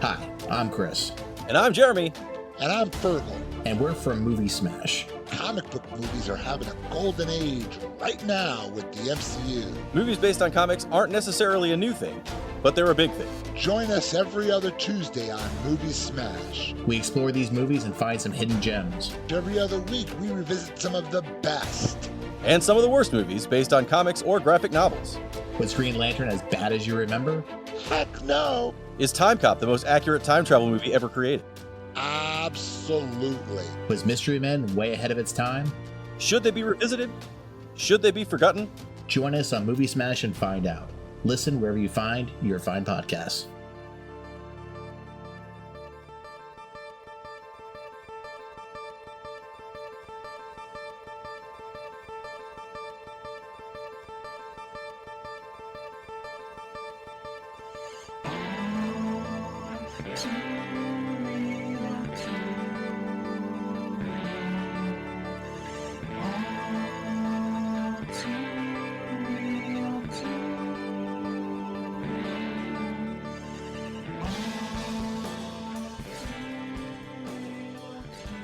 Hi, I'm Chris. And I'm Jeremy. And I'm Fergal. And we're from Movie Smash. Comic book movies are having a golden age right now with the MCU. Movies based on comics aren't necessarily a new thing, but they're a big thing. Join us every other Tuesday on Movie Smash. We explore these movies and find some hidden gems. Every other week, we revisit some of the best. And some of the worst movies based on comics or graphic novels. Was Green Lantern as bad as you remember? Heck no! Is Time Cop the most accurate time travel movie ever created? Absolutely. Was Mystery Men way ahead of its time? Should they be revisited? Should they be forgotten? Join us on Movie Smash and find out. Listen wherever you find your fine podcasts.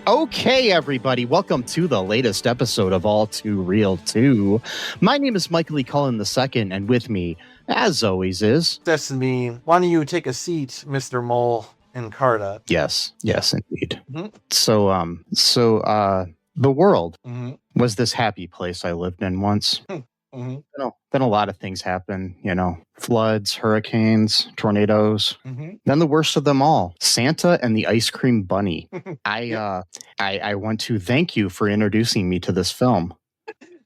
Okay, everybody, welcome to the latest episode of All2ReelToo. My name is Michael Lee Cullen II, and with me, as always, is... That's me. Why don't you take a seat, Mr. Mole and Carta? Yes, indeed. Mm-hmm. So, the world was this happy place I lived in once. Mm-hmm. Then a lot of things happen, floods, hurricanes, tornadoes. Mm-hmm. Then the worst of them all, Santa and the Ice Cream Bunny. I want to thank you for introducing me to this film.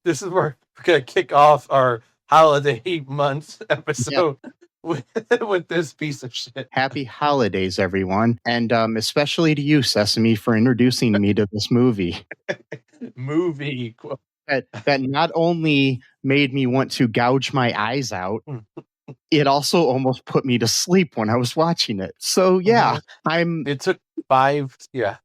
This is where we're going to kick off our holiday month episode with this piece of shit. Happy holidays, everyone. And especially to you, Sesame, for introducing me to this movie. Movie. That not only made me want to gouge my eyes out, it also almost put me to sleep when I was watching it. So yeah, It took 5. Yeah.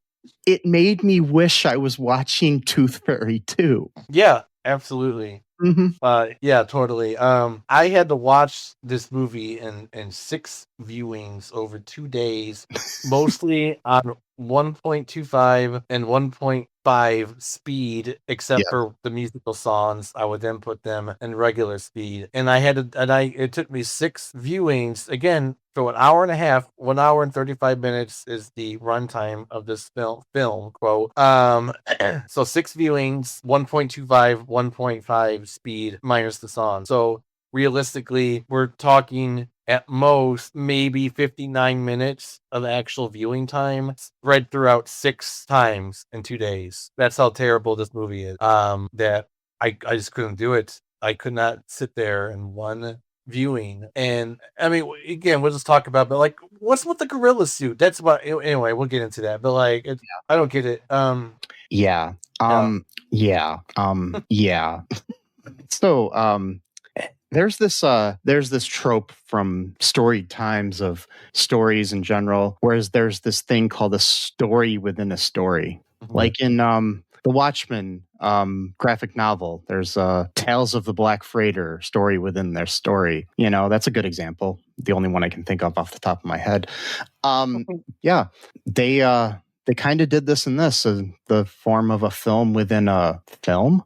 It made me wish I was watching Tooth Fairy 2. Yeah, absolutely. Mm-hmm. Yeah, totally. I had to watch this movie in 6 viewings over 2 days, mostly on 1.25 and 1.5 speed, except for the musical songs. I would then put them in regular speed, and it took me 6 viewings again. For 1 hour and a half, 1 hour and 35 minutes is the runtime of this film quote. So 6 viewings, 1.25, 1.5 speed minus the song. So realistically, we're talking at most maybe 59 minutes of actual viewing time spread throughout 6 times in 2 days. That's how terrible this movie is. That I just couldn't do it. I could not sit there in one viewing. And I mean, again, we'll just talk about, but like, what's with the gorilla suit? That's what, anyway, we'll get into that. But like, I don't get it. So, there's this trope from storied times of stories in general, whereas there's this thing called a story within a story. Like in the Watchmen graphic novel, there's Tales of the Black Freighter, story within their story. That's a good example. The only one I can think of off the top of my head. They kind of did this in this, the form of a film within a film.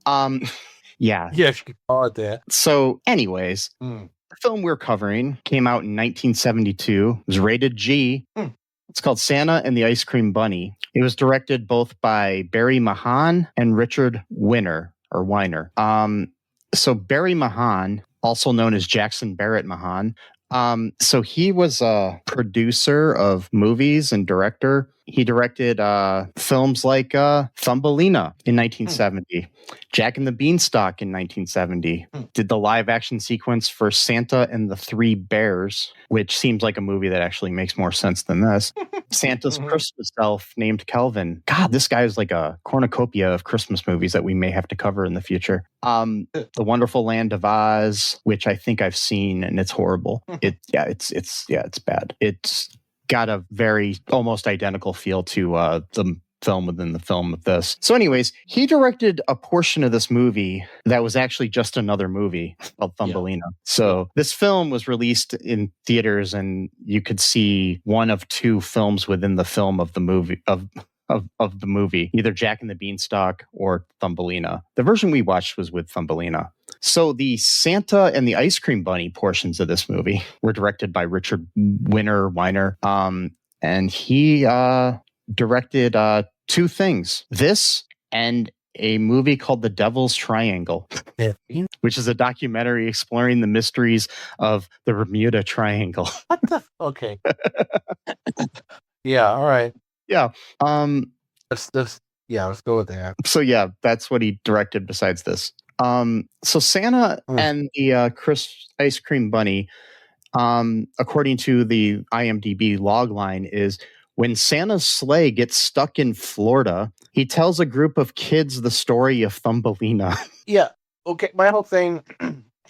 Yeah, if you could call it that. So, anyways, the film we're covering came out in 1972. It was rated G. It's called Santa and the Ice Cream Bunny. It was directed both by Barry Mahan and Richard Weiner. So Barry Mahan, also known as Jackson Barrett Mahan, so he was a producer of movies and director. He directed films like Thumbelina in 1970, Jack and the Beanstalk in 1970, did the live action sequence for Santa and the Three Bears, which seems like a movie that actually makes more sense than this. Santa's Christmas elf named Kelvin. God, this guy is like a cornucopia of Christmas movies that we may have to cover in the future. The Wonderful Land of Oz, which I think I've seen, and it's horrible. It's bad. It's got a very almost identical feel to the film within the film of this. So anyways, he directed a portion of this movie that was actually just another movie called Thumbelina. So this film was released in theaters, and you could see one of two films within the film of the movie of the movie, either Jack and the Beanstalk or Thumbelina. The version we watched was with Thumbelina. So the Santa and the Ice Cream Bunny portions of this movie were directed by Richard Weiner. And he directed two things. This and a movie called The Devil's Triangle, which is a documentary exploring the mysteries of the Bermuda Triangle. What the? Okay. Yeah, all right. Yeah. Let's go with that. So yeah, that's what he directed besides this. So Santa and the Ice Cream Bunny, according to the IMDb logline, is when Santa's sleigh gets stuck in Florida, he tells a group of kids the story of Thumbelina. Yeah. Okay. My whole thing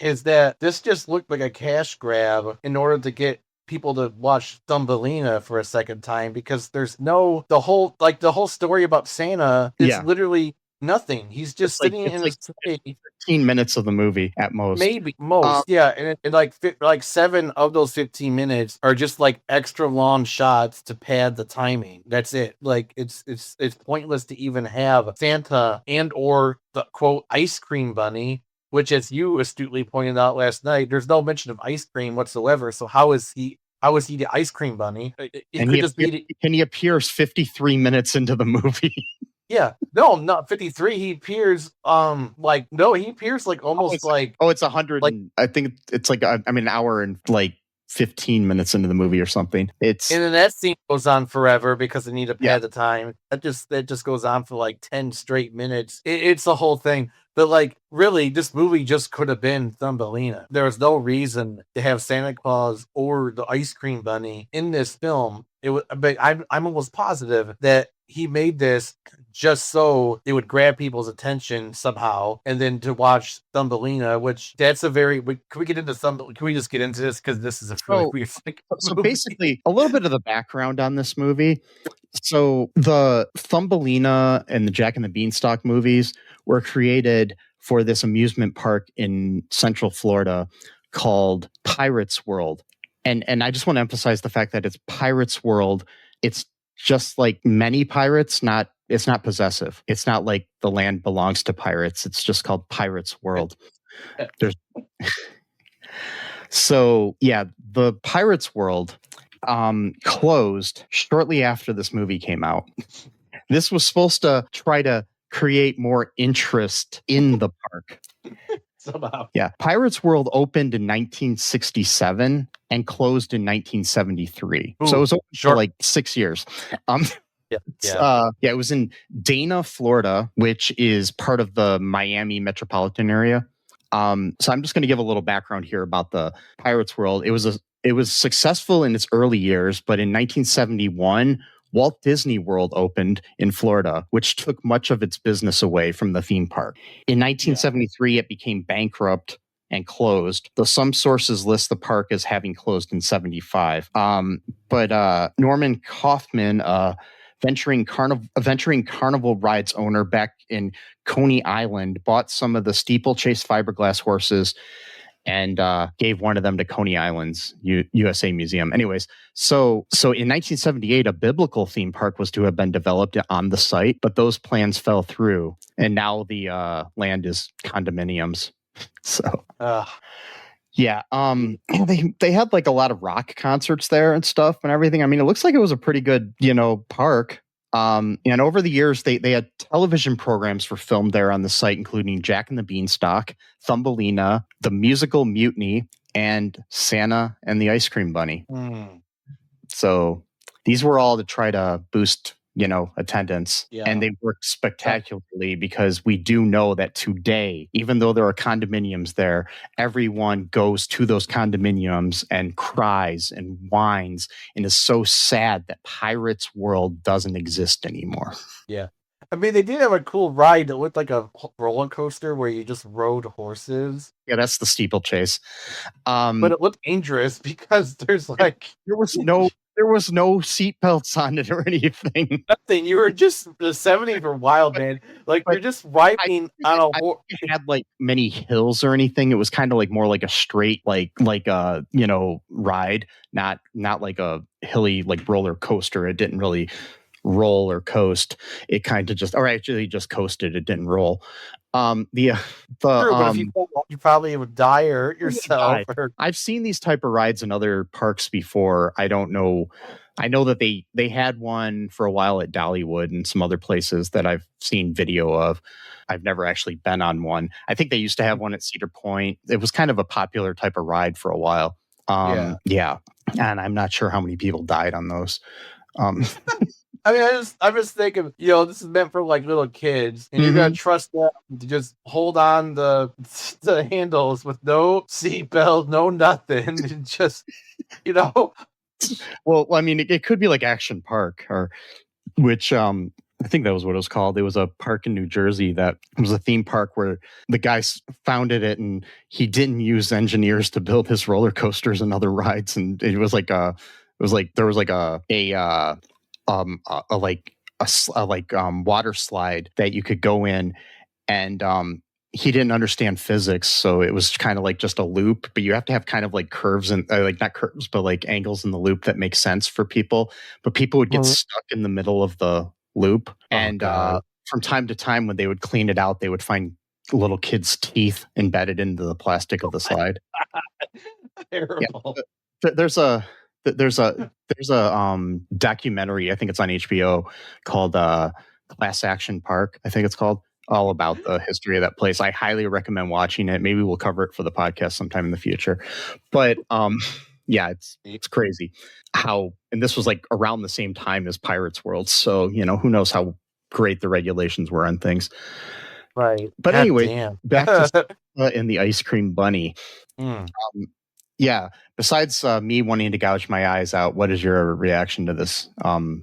is that this just looked like a cash grab in order to get people to watch Thumbelina for a second time, because there's the whole story about Santa is literally nothing. He's just sitting in his 15 minutes of the movie at most. Maybe most. And like 7 of those 15 minutes are just like extra long shots to pad the timing. That's it. Like it's pointless to even have Santa and or the quote Ice Cream Bunny, which, as you astutely pointed out last night, there's no mention of ice cream whatsoever. So how is he the Ice Cream Bunny? He appears 53 minutes into the movie. Yeah, no, not 53. He appears he appears like almost it's 100. Like, I think it's like an hour and like 15 minutes into the movie or something. And then that scene goes on forever because they need to pad the time. That just goes on for like 10 straight minutes. It's the whole thing. But like, really, this movie just could have been Thumbelina. There was no reason to have Santa Claus or the Ice Cream Bunny in this film. But I'm almost positive that he made this just so it would grab people's attention somehow, and then to watch Thumbelina, which that's a very. Can we get into Thumbelina? Can we just get into this, because this is a really weird thing. So basically, a little bit of the background on this movie. So the Thumbelina and the Jack and the Beanstalk movies were created for this amusement park in Central Florida called Pirates World. And I just want to emphasize the fact that it's Pirates World. It's just like many pirates, it's not possessive. It's not like the land belongs to pirates. It's just called Pirates World. So yeah, the Pirates World closed shortly after this movie came out. This was supposed to try to create more interest in the park. Somehow. Yeah. Pirates World opened in 1967 and closed in 1973. So it was open for like 6 years. It was in Dana, Florida, which is part of the Miami metropolitan area. So I'm just going to give a little background here about the Pirates World. It was successful in its early years, but in 1971, Walt Disney World opened in Florida, which took much of its business away from the theme park. In 1973, it became bankrupt and closed, though some sources list the park as having closed in 75. But Norman Kaufman, venturing carnival rides owner back in Coney Island, bought some of the steeplechase fiberglass horses and gave one of them to Coney Island's USA Museum. Anyways, so in 1978, a biblical theme park was to have been developed on the site, but those plans fell through, and now the land is condominiums. So, yeah, they had like a lot of rock concerts there and stuff and everything. I mean, it looks like it was a pretty good, park. And over the years, they had television programs were filmed there on the site, including Jack and the Beanstalk, Thumbelina, The Musical Mutiny, and Santa and the Ice Cream Bunny. So these were all to try to boost, attendance. Yeah. And they worked spectacularly because we do know that today, even though there are condominiums there, everyone goes to those condominiums and cries and whines and is so sad that Pirates World doesn't exist anymore. Yeah. I mean, they did have a cool ride that looked like a roller coaster where you just rode horses. Yeah, that's the steeplechase. But it looked dangerous because there was there was no seatbelts on it or anything. Nothing. You were just the 70s were wild, man. Like but you're just riding on a horse. It had like many hills or anything. It was kind of like more like a straight like a ride, not like a hilly like roller coaster. It didn't really roll or coast. It kind of just actually just coasted. It didn't roll. True, but if you fell, you probably would die or hurt yourself. I've seen these type of rides in other parks before. I don't know. I know that they had one for a while at Dollywood and some other places that I've seen video of. I've never actually been on one. I think they used to have one at Cedar Point. It was kind of a popular type of ride for a while. Yeah. And I'm not sure how many people died on those. I mean, I'm just thinking, this is meant for like little kids, and you're gonna trust them to just hold on the handles with no seatbelt, no nothing, and just, Well, I mean, it could be like Action Park, which I think that was what it was called. It was a park in New Jersey that was a theme park where the guys founded it, and he didn't use engineers to build his roller coasters and other rides, and it was like there was like a water slide that you could go in, and he didn't understand physics, so it was kind of like just a loop, but you have to have kind of like curves and like not curves, but like angles in the loop that make sense for people. But people would get stuck in the middle of the loop, and from time to time when they would clean it out, they would find little kids' teeth embedded into the plastic of the slide. Terrible. Yeah. There's a documentary, I think it's on HBO, called Class Action Park, I think it's called, all about the history of that place. I highly recommend watching it. Maybe we'll cover it for the podcast sometime in the future. But yeah, it's crazy how, and this was like around the same time as Pirates World, so who knows how great the regulations were on things. Right. But anyway, back to Santa and the Ice Cream Bunny. Yeah. Besides me wanting to gouge my eyes out, what is your reaction to this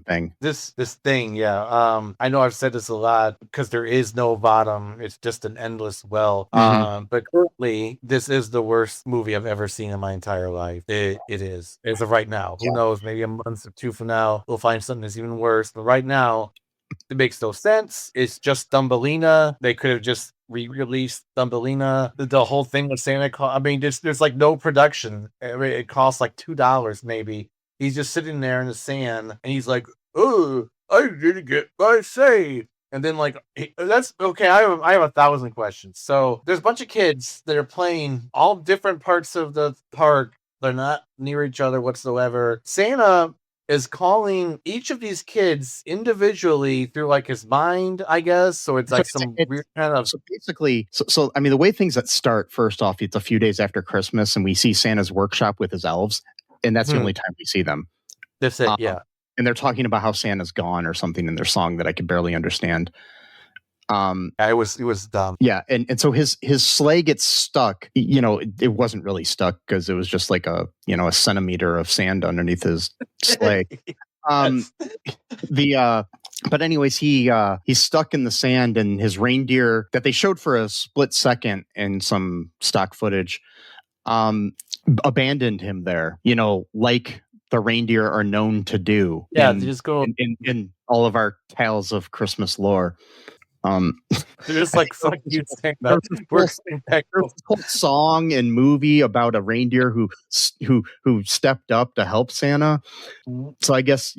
thing? This thing, yeah. I know I've said this a lot because there is no bottom. It's just an endless well. But currently, this is the worst movie I've ever seen in my entire life. It is. As of right now. Who knows? Maybe a month or two from now, we'll find something that's even worse. But right now, it makes no sense. It's just Thumbelina. They could have just re-released Thumbelina. The whole thing with Santa Claus. I mean, there's like no production. I mean, it costs like $2 maybe. He's just sitting there in the sand, and he's like, "Oh, I didn't get my say." And then like, that's okay. I have 1,000 questions. So there's a bunch of kids that are playing all different parts of the park. They're not near each other whatsoever. Santa is calling each of these kids individually through like his mind, I guess. So it's like weird kind of. So basically, so I mean, the way things that start, first off, it's a few days after Christmas, and we see Santa's workshop with his elves, and that's the only time we see them. That's it, yeah. And they're talking about how Santa's gone or something in their song that I could barely understand. It was dumb. Yeah, and so his sleigh gets stuck. It wasn't really stuck because it was just like a centimeter of sand underneath his sleigh. But anyways, he's stuck in the sand, and his reindeer that they showed for a split second in some stock footage abandoned him there. Like the reindeer are known to do. Yeah, they just go in all of our tales of Christmas lore. They're just like fuck you saying that. There's a whole song and movie about a reindeer who stepped up to help Santa. So I guess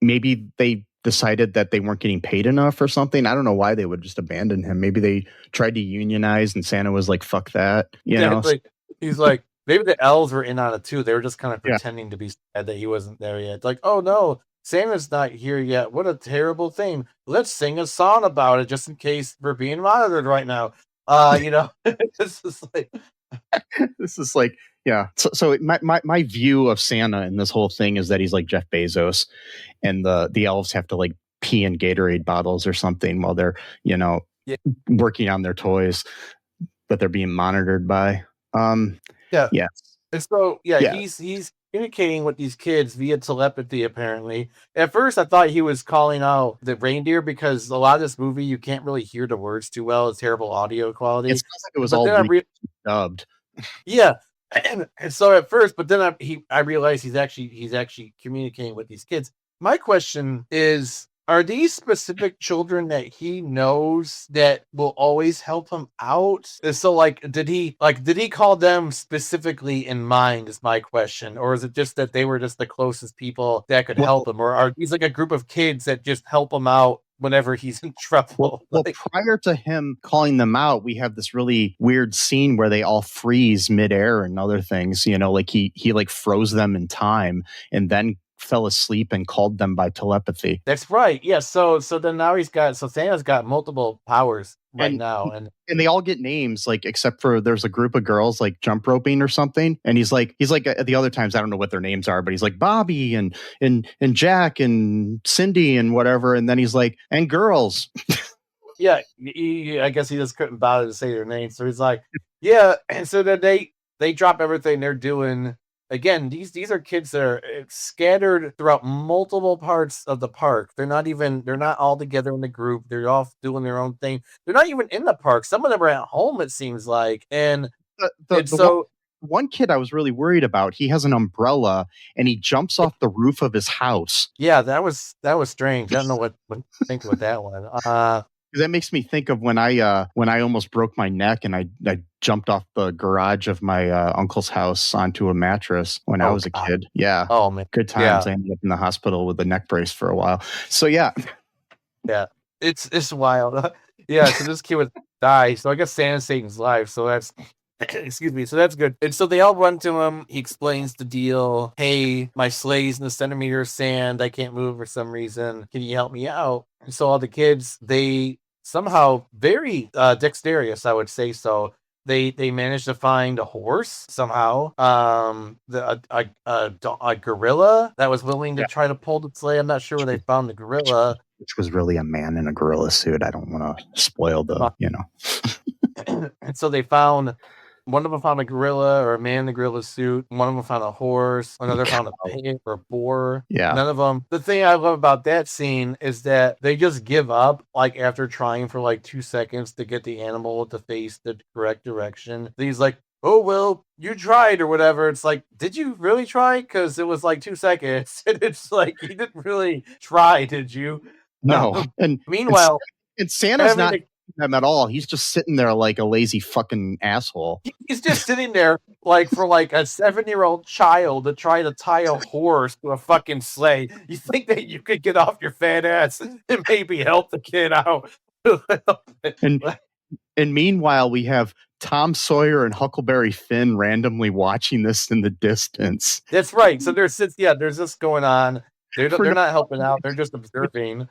maybe they decided that they weren't getting paid enough or something. I don't know why they would just abandon him. Maybe they tried to unionize and Santa was like, fuck that. He's like, maybe the elves were in on it too. They were just kind of pretending to be sad that he wasn't there yet. It's like, oh no, Santa's not here yet. What a terrible thing. Let's sing a song about it just in case we're being monitored right now. This is like, yeah. So my view of Santa in this whole thing is that he's like Jeff Bezos, and the elves have to like pee in Gatorade bottles or something while they're working on their toys that they're being monitored by. Yeah. And so he's communicating with these kids via telepathy, apparently. At first, I thought he was calling out the reindeer because a lot of this movie, you can't really hear the words too well. It's terrible audio quality. It sounds like it was all dubbed. Yeah. And so at first, but then I realized he's actually communicating with these kids. My question is, are these specific children that he knows that will always help him out? And so did he call them specifically in mind is my question, or is it just that they were just the closest people that could help him, or are these like a group of kids that just help him out whenever he's in trouble? Well, prior to him calling them out, we have this really weird scene where they all freeze midair and other things. You know, like he like froze them in time and then fell asleep and called them by telepathy. That's right. Yeah. So then now Santa's got multiple powers now, and they all get names, like except for there's a group of girls like jump roping or something, and he's like at the other times I don't know what their names are, but he's like Bobby and Jack and Cindy and whatever, and then he's like and girls. Yeah, I guess he just couldn't bother to say their names, so he's like, yeah, and so then they drop everything they're doing. Again, these are kids that are scattered throughout multiple parts of the park. They're not all together in the group. They're all doing their own thing. They're not even in the park. Some of them are at home, it seems like. And one kid I was really worried about, he has an umbrella and he jumps off the roof of his house. Yeah, that was strange. I don't know what to think with that one. That makes me think of when I almost broke my neck and I jumped off the garage of my uncle's house onto a mattress when I was a kid. Yeah. Oh man. Good times. Yeah. I ended up in the hospital with a neck brace for a while. So yeah. Yeah. It's wild. Yeah. So this kid would die. So I guess Santa's saving his life. So that's excuse me. So that's good. And so they all run to him. He explains the deal. Hey, my sleigh's in a centimeter of sand. I can't move for some reason. Can you help me out? And so all the kids, they somehow very dexterous, I would say so. They managed to find a horse somehow. A gorilla that was willing to try to pull the sleigh. I'm not sure where they found the gorilla, which was really a man in a gorilla suit. I don't want to spoil the, And so they found. One of them found a gorilla or a man in a gorilla suit. One of them found a horse. Another found a pig or a boar. Yeah. None of them. The thing I love about that scene is that they just give up, like after trying for like 2 seconds to get the animal to face the correct direction. He's like, oh, well, you tried or whatever. It's like, did you really try? Because it was like 2 seconds. And it's like, you didn't really try, did you? No. And meanwhile, and Santa's not him at all. He's just sitting there like a lazy fucking asshole. He's just sitting there like for like a 7-year-old child to try to tie a horse to a fucking sleigh. You think that you could get off your fat ass and maybe help the kid out? And meanwhile, we have Tom Sawyer and Huckleberry Finn randomly watching this in the distance. That's right. So there's this going on. They're not helping out. They're just observing.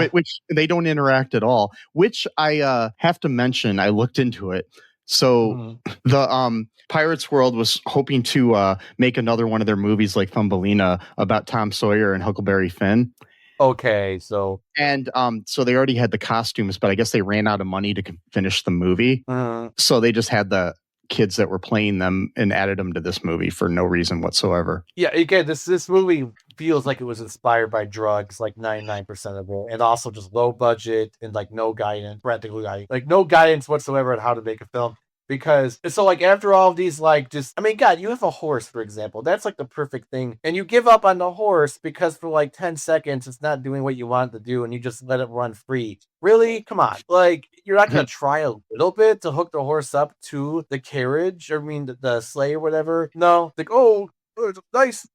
Which they don't interact at all, which I have to mention. I looked into it. So the Pirates World was hoping to make another one of their movies like Thumbelina about Tom Sawyer and Huckleberry Finn. Okay, so they already had the costumes, but I guess they ran out of money to finish the movie. So they just had the kids that were playing them and added them to this movie for no reason whatsoever. Yeah, again, this movie feels like it was inspired by drugs, like 99% of it, and also just low budget and like no guidance, practical guidance, like no guidance whatsoever on how to make a film. Because so like after all of these, like just, I mean, God, you have a horse, for example. That's like the perfect thing. And you give up on the horse because for like 10 seconds, it's not doing what you want it to do. And you just let it run free. Really? Come on. Like, you're not going to try a little bit to hook the horse up to the carriage? I mean, the sleigh or whatever? No. Like, oh, nice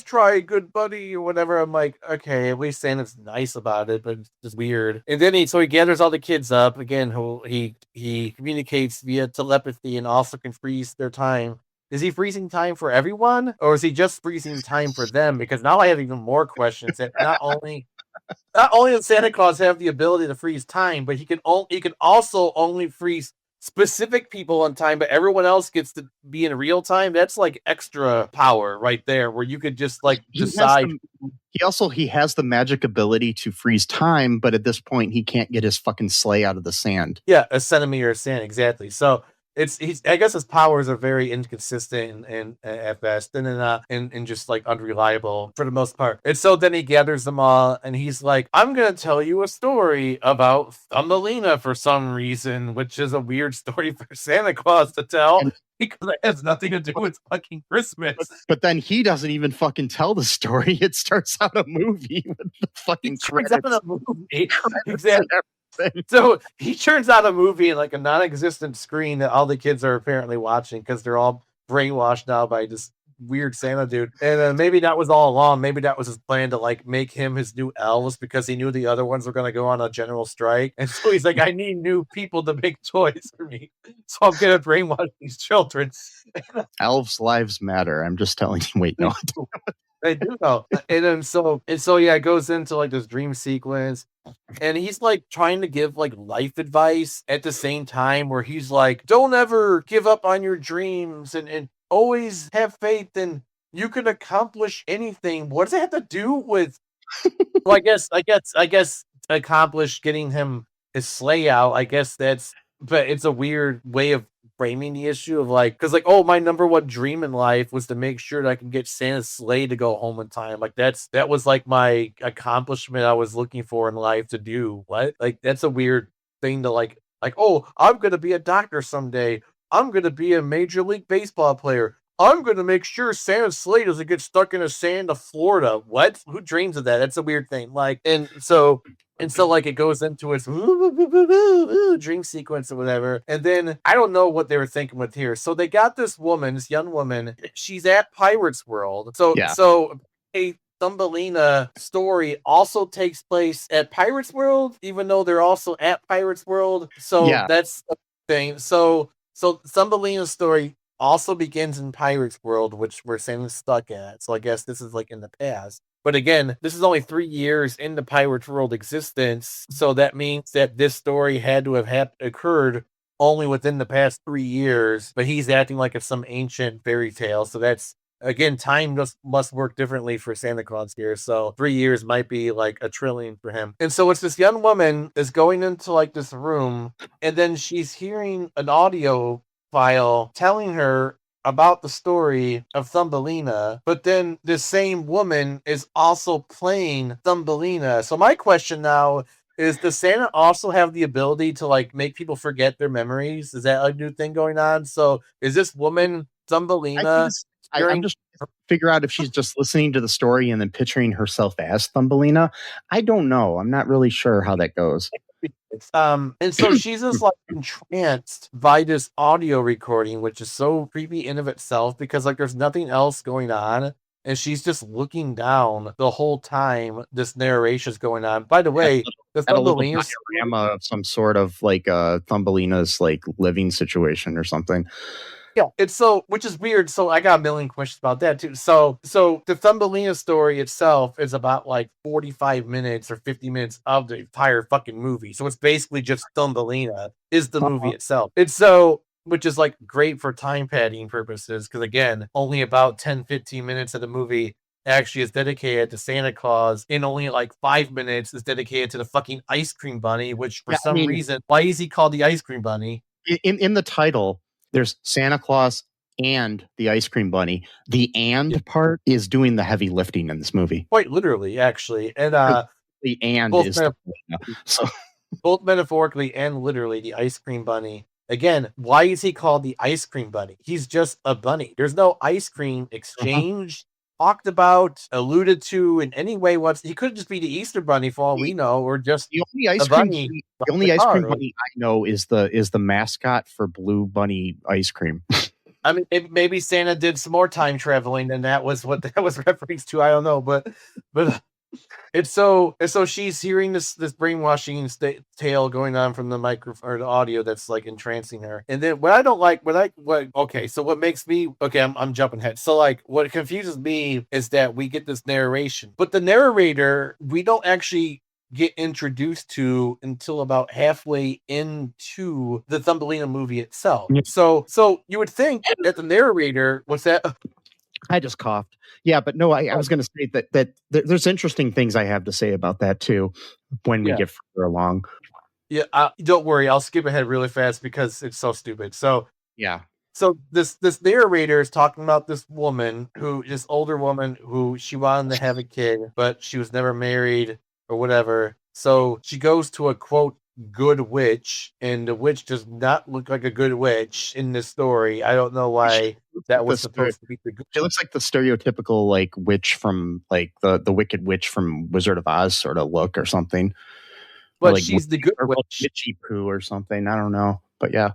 try, good buddy, or whatever. I'm like, okay, at least Santa's nice about it, but it's just weird. And then he gathers all the kids up again. He communicates via telepathy and also can freeze their time. Is he freezing time for everyone, or is he just freezing time for them? Because now I have even more questions. That not only does Santa Claus have the ability to freeze time, but he can also only freeze specific people on time, but everyone else gets to be in real time. That's like extra power right there, where you could just like decide. He has the magic ability to freeze time, but at this point he can't get his fucking sleigh out of the sand. Yeah, a centimeter of sand, exactly. So I guess his powers are very inconsistent and at best, and just like unreliable for the most part. And so then he gathers them all, and he's like, "I'm gonna tell you a story about Thumbelina for some reason," which is a weird story for Santa Claus to tell. because it has nothing to do with fucking Christmas. But then he doesn't even fucking tell the story. It starts out a movie with the fucking Turns out credits. a movie. Exactly. So he turns out a movie in like a non-existent screen that all the kids are apparently watching because they're all brainwashed now by this weird Santa dude. And maybe that was all along. Maybe that was his plan to like make him his new elves because he knew the other ones were going to go on a general strike. And so he's like, I need new people to make toys for me. So I'm going to brainwash these children. Elves' lives matter. I'm just telling you. Wait, no. I do know. And so yeah, it goes into like this dream sequence. And he's like trying to give like life advice at the same time where he's like, don't ever give up on your dreams and always have faith and you can accomplish anything. What does it have to do with well, I guess accomplish getting him his sleigh out. I guess but it's a weird way of framing the issue of like, because like, oh, my number one dream in life was to make sure that I can get Santa's sleigh to go home in time. Like that was like my accomplishment I was looking for in life to do. What? Like that's a weird thing to like, oh, I'm gonna be a doctor someday. I'm gonna be a major league baseball player. I'm gonna make sure Santa's sleigh doesn't get stuck in the sand of Florida. What? Who dreams of that? That's a weird thing. Like, and so like it goes into its dream sequence or whatever. And then I don't know what they were thinking with here. So they got this young woman. She's at Pirates World. So a Thumbelina story also takes place at Pirates World, even though they're also at Pirates World. So that's a thing. So Thumbelina's story also begins in Pirates World, which where Santa's stuck at. So I guess this is like in the past. But again, this is only 3 years into Pirates World existence. So that means that this story had to have occurred only within the past 3 years. But he's acting like it's some ancient fairy tale. So that's, again, time must work differently for Santa Claus here. So 3 years might be like a trillion for him. And so it's this young woman is going into like this room. And then she's hearing an audio file telling her about the story of Thumbelina, but then the same woman is also playing Thumbelina. So my question now is, does Santa also have the ability to like make people forget their memories? Is that a new thing going on? So is this woman Thumbelina? I'm just figure out if she's just listening to the story and then picturing herself as Thumbelina. I don't know. I'm not really sure how that goes. And so she's just like entranced by this audio recording, which is so creepy in of itself because like there's nothing else going on, and she's just looking down the whole time this narration's going on. By the way, the Thumbelina diorama of some sort of like Thumbelina's like living situation or something. Yeah, it's so, which is weird. So I got a million questions about that too. So the Thumbelina story itself is about like 45 minutes or 50 minutes of the entire fucking movie. So it's basically just Thumbelina is the movie itself. It's so, which is like great for time padding purposes. Cause again, only about 10, 15 minutes of the movie actually is dedicated to Santa Claus, and only like 5 minutes is dedicated to the fucking ice cream bunny, which for some reason, why is he called the ice cream bunny? In the title, there's Santa Claus and the ice cream bunny. The part is doing the heavy lifting in this movie. Quite literally, actually. And the and both is both metaphorically and literally, the ice cream bunny. Again, why is he called the ice cream bunny? He's just a bunny. There's no ice cream exchange talked about, alluded to in any way. He could just be the Easter bunny for all we know, or just the only ice cream. The only ice cream bunny I know is the mascot for Blue Bunny ice cream. I mean, maybe Santa did some more time traveling, and that was what that was referenced to. I don't know, but it's so she's hearing this brainwashing tale going on from the microphone or the audio that's like entrancing her. And then what I don't like, so what makes me I'm jumping ahead. So like what confuses me is that we get this narration, but the narrator we don't actually get introduced to until about halfway into the Thumbelina movie itself. Yeah. So you would think that the narrator, what's that? I just coughed. Yeah, but no, I was going to say that there's interesting things I have to say about that too when we get further along. Yeah, don't worry. I'll skip ahead really fast because it's so stupid. So yeah. So this narrator is talking about this older woman who she wanted to have a kid, but she was never married or whatever. So she goes to a quote good witch, and the witch does not look like a good witch in this story. I don't know why that was supposed to be the good. It looks like the stereotypical like witch from like the Wicked Witch from Wizard of Oz sort of look or something. But like she's the good witch. Witchy poo or something. I don't know. But yeah.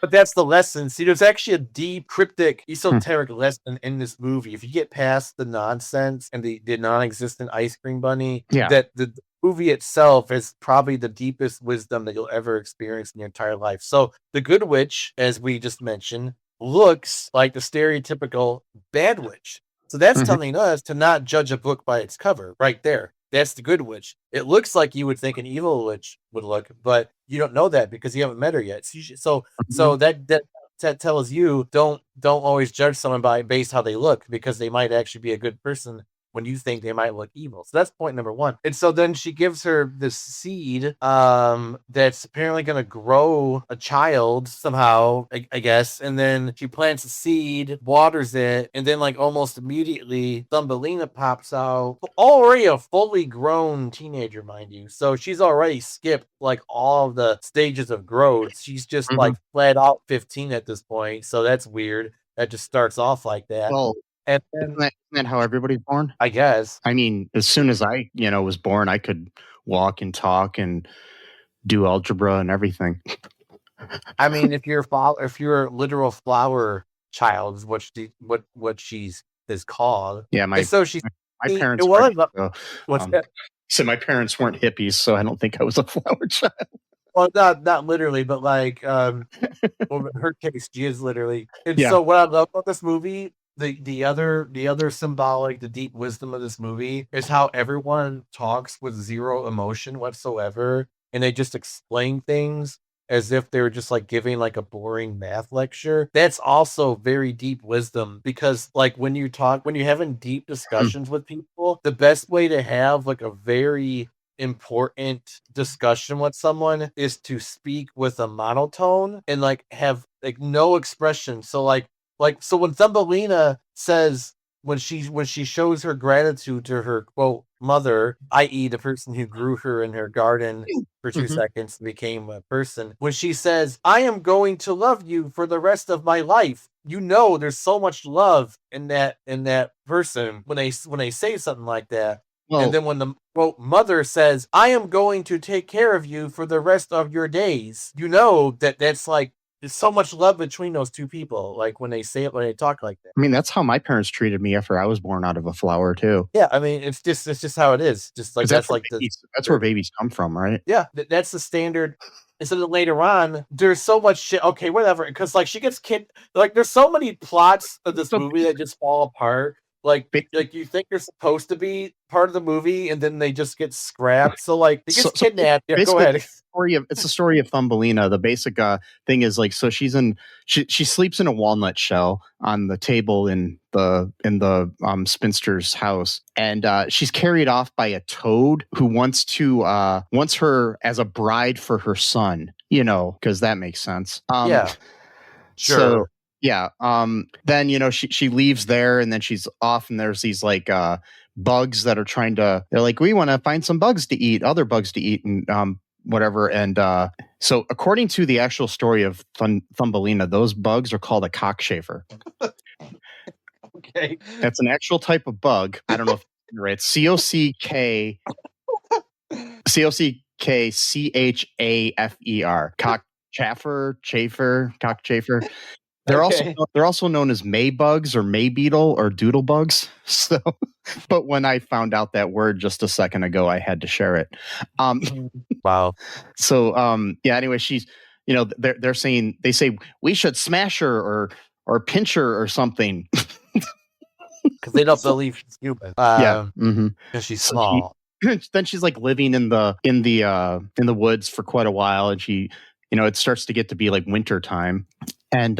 But that's the lesson. See, there's actually a deep, cryptic, esoteric lesson in this movie. If you get past the nonsense and the non-existent ice cream bunny, that the movie itself is probably the deepest wisdom that you'll ever experience in your entire life. So the good witch, as we just mentioned, looks like the stereotypical bad witch. So that's telling us to not judge a book by its cover right there. That's the good witch. It looks like you would think an evil witch would look, but you don't know that because you haven't met her yet. So that tells you don't always judge someone based how they look, because they might actually be a good person when you think they might look evil. So that's point number one. And so then she gives her this seed that's apparently going to grow a child somehow, I guess. And then she plants a seed, waters it, and then like almost immediately Thumbelina pops out. Already a fully grown teenager, mind you. So she's already skipped like all of the stages of growth. She's just like flat out 15 at this point. So that's weird. That just starts off like that. Well, and then, isn't that how everybody's born? I guess. I mean, as soon as I, was born, I could walk and talk and do algebra and everything. I mean, if you're a literal flower child, is what she's is called. Yeah, my parents. So my parents weren't hippies, so I don't think I was a flower child. Well, not literally, but like, well, in her case, she is literally. And so, what I love about this movie, the other symbolic, the deep wisdom of this movie is how everyone talks with zero emotion whatsoever, and they just explain things as if they were just like giving like a boring math lecture. That's also very deep wisdom, because like when you're having deep discussions with people, the best way to have like a very important discussion with someone is to speak with a monotone and like have like no expression. So so when Thumbelina says, when she shows her gratitude to her quote mother, i.e. the person who grew her in her garden for 2 seconds and became a person, when she says, "I am going to love you for the rest of my life," there's so much love in that person when they say something like that. Well, and then when the quote mother says, "I am going to take care of you for the rest of your days," that's like, there's so much love between those two people. Like when they talk like that. I mean, that's how my parents treated me after I was born out of a flower too. Yeah, I mean, it's just how it is. Just like that's where babies come from, right? Yeah, that's the standard. And so then later on, there's so much shit. Okay, whatever. Because like she gets like there's so many plots of this movie that just fall apart. Like you think they're supposed to be part of the movie, and then they just get scrapped. So like they get kidnapped. Yeah, go ahead. It's the story of Thumbelina. The basic thing is like, so she sleeps in a walnut shell on the table in the spinster's house, and she's carried off by a toad who wants her as a bride for her son. Because that makes sense. Yeah, sure. So, yeah. Then, she leaves there, and then she's off, and there's these like bugs that are they're like, we want to find some other bugs to eat, and whatever. And so according to the actual story of Thumbelina, those bugs are called a cockchafer. Okay. That's an actual type of bug. I don't know if you're right. COCK CHAFER. Cockchafer. They're also known as May bugs or May beetle or doodle bugs. So, but when I found out that word just a second ago, I had to share it. Wow. So, anyway, she's, they say we should smash her or pinch her or something. Because they don't believe she's human. Because she's small. Then she's like living in the woods for quite a while, and she, it starts to get to be like winter time. And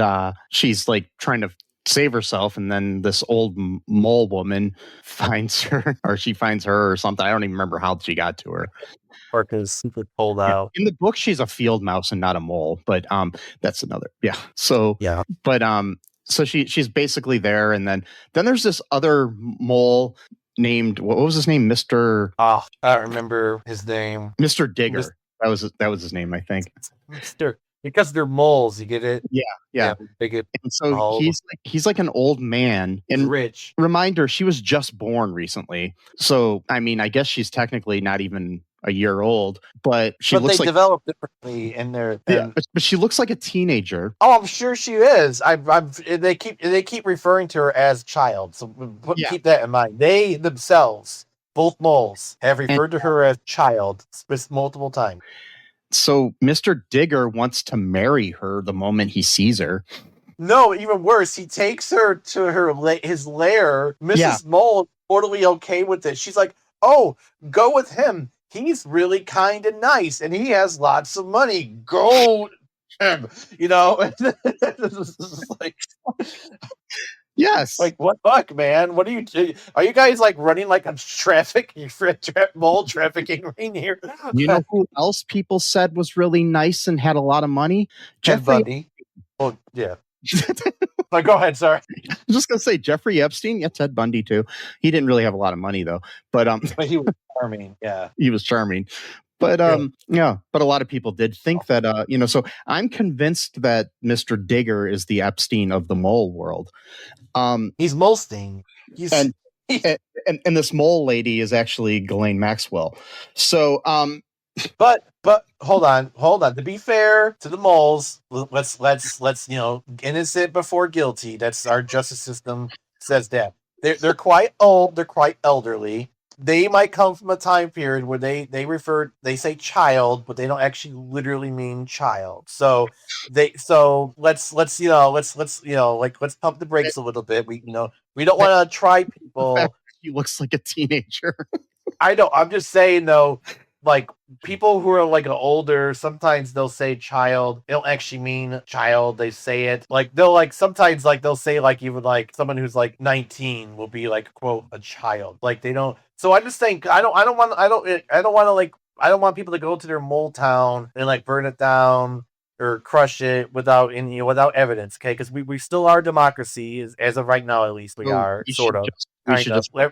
she's like trying to save herself, and then this old mole woman finds her, or she finds her or something. I don't even remember how she got to her. Or because super pulled out. In the book, she's a field mouse and not a mole, but that's another. Yeah. So yeah. But so she's basically there, and then there's this other mole named, what was his name? Mr. Oh, I don't remember his name. Mr. Digger. that was his name, I think. Because they're moles, you get it? Yeah. They get And so all he's like an old man. And rich. reminder, she was just born recently. So I mean, I guess she's technically not even a year old, but But looks they like develop differently in their. but she looks like a teenager. Oh, I'm sure she is. They keep referring to her as child, so keep that in mind. They themselves, both moles, have referred to her as child multiple times. So Mr. Digger wants to marry her the moment he sees her. No, even worse, he takes her to his lair. Mrs. Mole is totally okay with it. She's like, "Oh, go with him. He's really kind and nice, and he has lots of money. Go him." Like, yes. Like, what fuck, man? What are you guys like running like a mole trafficking ring here? You know who else people said was really nice and had a lot of money? Ted Bundy. Oh, yeah. But go ahead, sorry. I was just gonna say Jeffrey Epstein. Yeah, Ted Bundy too. He didn't really have a lot of money though, but but he was charming. Yeah, he was charming. But but a lot of people did think that so I'm convinced that Mr. Digger is the Epstein of the mole world. He's Molstein. And this mole lady is actually Ghislaine Maxwell. So but hold on. To be fair to the moles, let's innocent before guilty. That's our justice system says that. They're quite old, they're quite elderly. They might come from a time period where they say child, but they don't actually literally mean child. So let's pump the brakes a little bit. We don't want to try people. He looks like a teenager. I know. I'm just saying though, like people who are like older, sometimes they'll say child. They don't actually mean child. They say it like sometimes they'll say like even like someone who's like 19 will be like quote a child. Like they don't. So I just think I don't want people to go to their mole town and like burn it down or crush it without evidence. Okay, because we still are a democracy as of right now, at least we are sort of. We should just our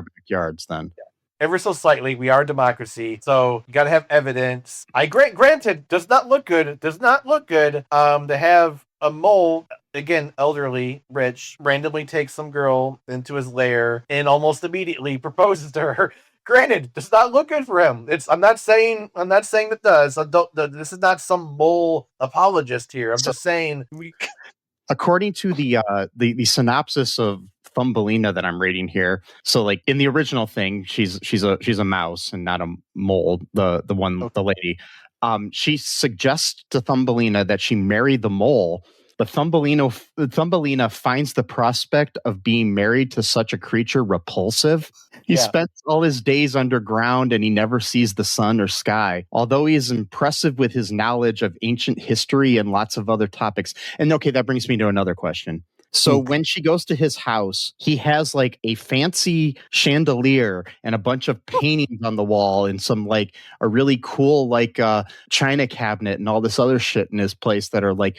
backyards then. Yeah. Ever so slightly, we are a democracy, so you gotta have evidence. Granted, does not look good. To have a mole, again, elderly, rich, randomly takes some girl into his lair and almost immediately proposes to her. Granted, does not look good for him. I'm not saying it does. This is not some mole apologist here. I'm just saying according to the synopsis of Thumbelina that I'm reading here. So like in the original thing, she's a mouse and not a mole, the lady. She suggests to Thumbelina that she marry the mole, but Thumbelina finds the prospect of being married to such a creature repulsive. He spends all his days underground and he never sees the sun or sky. Although he is impressive with his knowledge of ancient history and lots of other topics. And okay, that brings me to another question. So when she goes to his house, he has like a fancy chandelier and a bunch of paintings on the wall and some like a really cool like china cabinet and all this other shit in his place that are like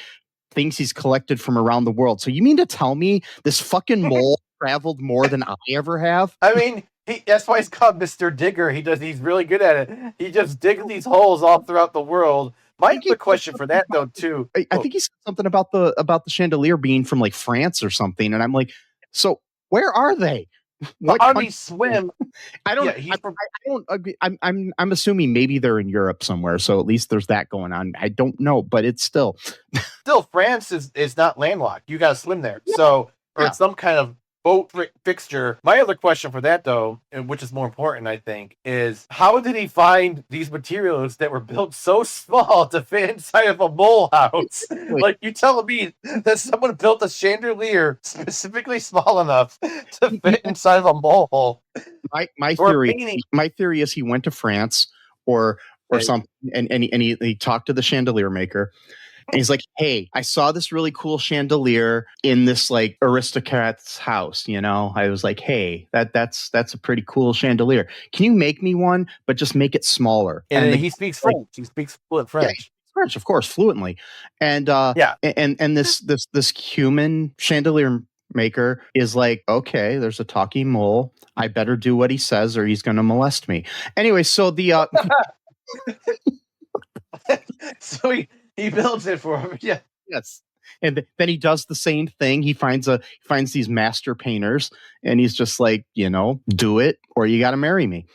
things he's collected from around the world. So you mean to tell me this fucking mole traveled more than I ever have? I mean, that's why he's called Mr. Digger. He's really good at it. He just digs these holes all throughout the world. My other question for that though too. I think he said something about the chandelier being from like France or something, and I'm like, so where are they? How do he swim? I don't. Yeah, I'm assuming maybe they're in Europe somewhere, so at least there's that going on. I don't know, but it's still France is not landlocked. You got to swim there. So or some kind of boat fixture. My other question for that though, and which is more important, I think, is how did he find these materials that were built so small to fit inside of a mole house? Like you telling me that someone built a chandelier specifically small enough to fit inside of a mole hole? My theory is he went to France or something, and he talked to the chandelier maker. And he's like, hey, I saw this really cool chandelier in this like aristocrat's house. I was like, hey, that's a pretty cool chandelier. Can you make me one, but just make it smaller? And he speaks French. He speaks fluent French. Yeah, French, of course, fluently. And and this human chandelier maker is like, okay, there's a talking mole. I better do what he says or he's going to molest me. Anyway, so the So he builds it for him. Yeah. Yes. And then he does the same thing. He finds these master painters, and he's just like, do it or you got to marry me.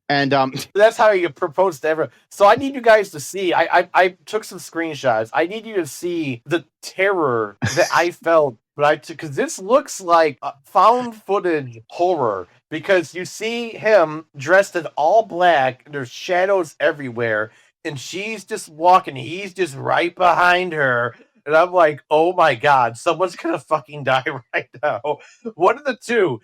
And that's how you propose to everyone. So I need you guys to see. I took some screenshots. I need you to see the terror that I felt. But because this looks like found footage horror. Because you see him dressed in all black. There's shadows everywhere, and she's just walking. He's just right behind her. And I'm like, oh my God, someone's going to fucking die right now. One of the two.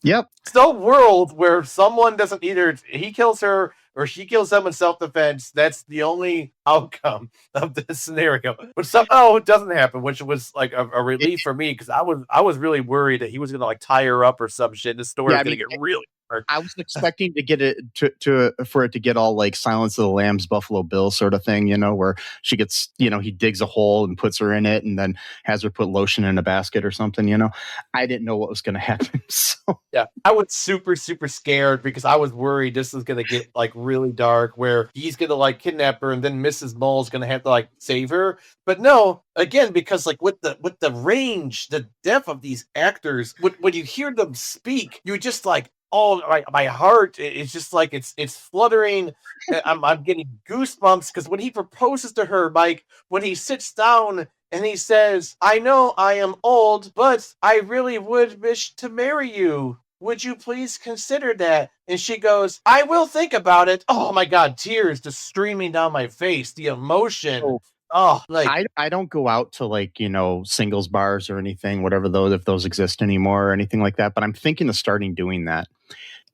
Yep. It's no world where someone doesn't either, he kills her or she kills him in self-defense. That's the only outcome of this scenario. But somehow it doesn't happen, which was like a relief for me because I was really worried that he was going to like tie her up or some shit. The story was going to get really hard. I was expecting to get it for it to get all like Silence of the Lambs, Buffalo Bill sort of thing, where she gets, he digs a hole and puts her in it and then has her put lotion in a basket or something, I didn't know what was going to happen. So yeah, I was super, super scared because I was worried this was going to get like really dark where he's going to like kidnap her and then Mrs. Mull's going to have to like save her. But no, again, because like with the range, the depth of these actors, when you hear them speak, you just like, oh, my heart is just like it's fluttering. I'm getting goosebumps because when he proposes to her, Mike, when he sits down and he says, I know I am old, but I really would wish to marry you. Would you please consider that? And she goes, I will think about it. Oh my God, tears just streaming down my face. The emotion. Oh, like I don't go out to like, singles bars or anything, whatever those, if those exist anymore or anything like that. But I'm thinking of starting doing that.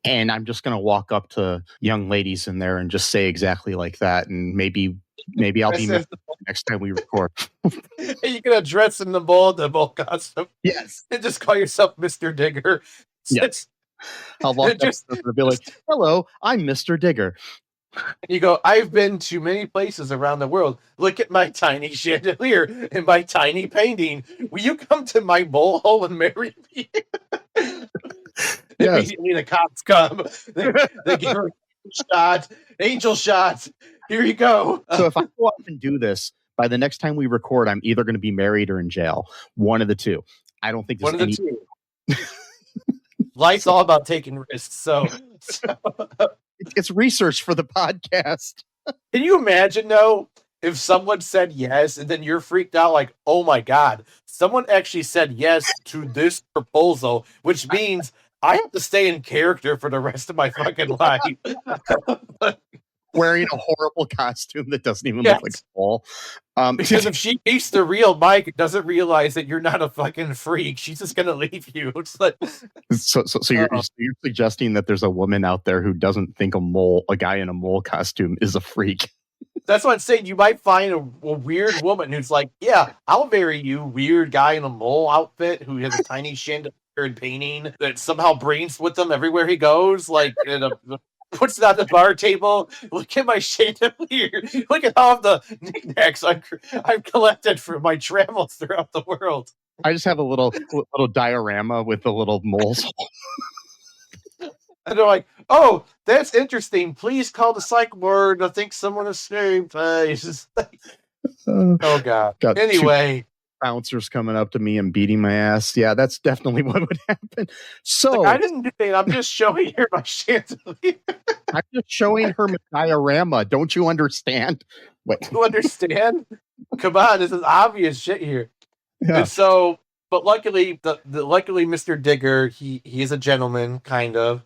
And I'm just going to walk up to young ladies in there and just say exactly like that. And maybe I'll be next time we record. You can dress in the bowl costume. Yes. And just call yourself Mr. Digger. Yes. I'll walk up and be like, hello, I'm Mr. Digger. You go, I've been to many places around the world. Look at my tiny chandelier and my tiny painting. Will you come to my mole hole and marry me? Yes. Immediately the cops come. They give her a shot. Angel shots. Here you go. So if I go off and do this, by the next time we record, I'm either going to be married or in jail. One of the two. I don't think there's one of the two. Life's all about taking risks. So it's research for the podcast. Can you imagine, though, if someone said yes and then you're freaked out like, oh my God, someone actually said yes to this proposal, which means I have to stay in character for the rest of my fucking life. Wearing a horrible costume that doesn't even look like a ball. Because if she meets the real Mike, doesn't realize that you're not a fucking freak, she's just gonna leave you. It's like, so you're suggesting that there's a woman out there who doesn't think a guy in a mole costume is a freak. That's what I'm saying. You might find a weird woman who's like, yeah, I'll marry you, weird guy in a mole outfit who has a tiny chandelier and painting that somehow brings with him everywhere he goes, like puts it on the bar table. Look at my chandelier. Look at all of the knickknacks I've collected for my travels throughout the world. I just have a little diorama with the little moles. And they're like, oh, that's interesting. Please call the psych ward. I think someone is snapped. Oh, God. Anyway. Bouncers coming up to me and beating my ass. Yeah, that's definitely what would happen. So I didn't do anything. I'm just showing her my chandelier. I'm just showing her my diorama. Don't you understand? What? You understand? Come on, this is obvious shit here. Yeah. And so, but luckily, luckily, Mr. Digger, he is a gentleman, kind of.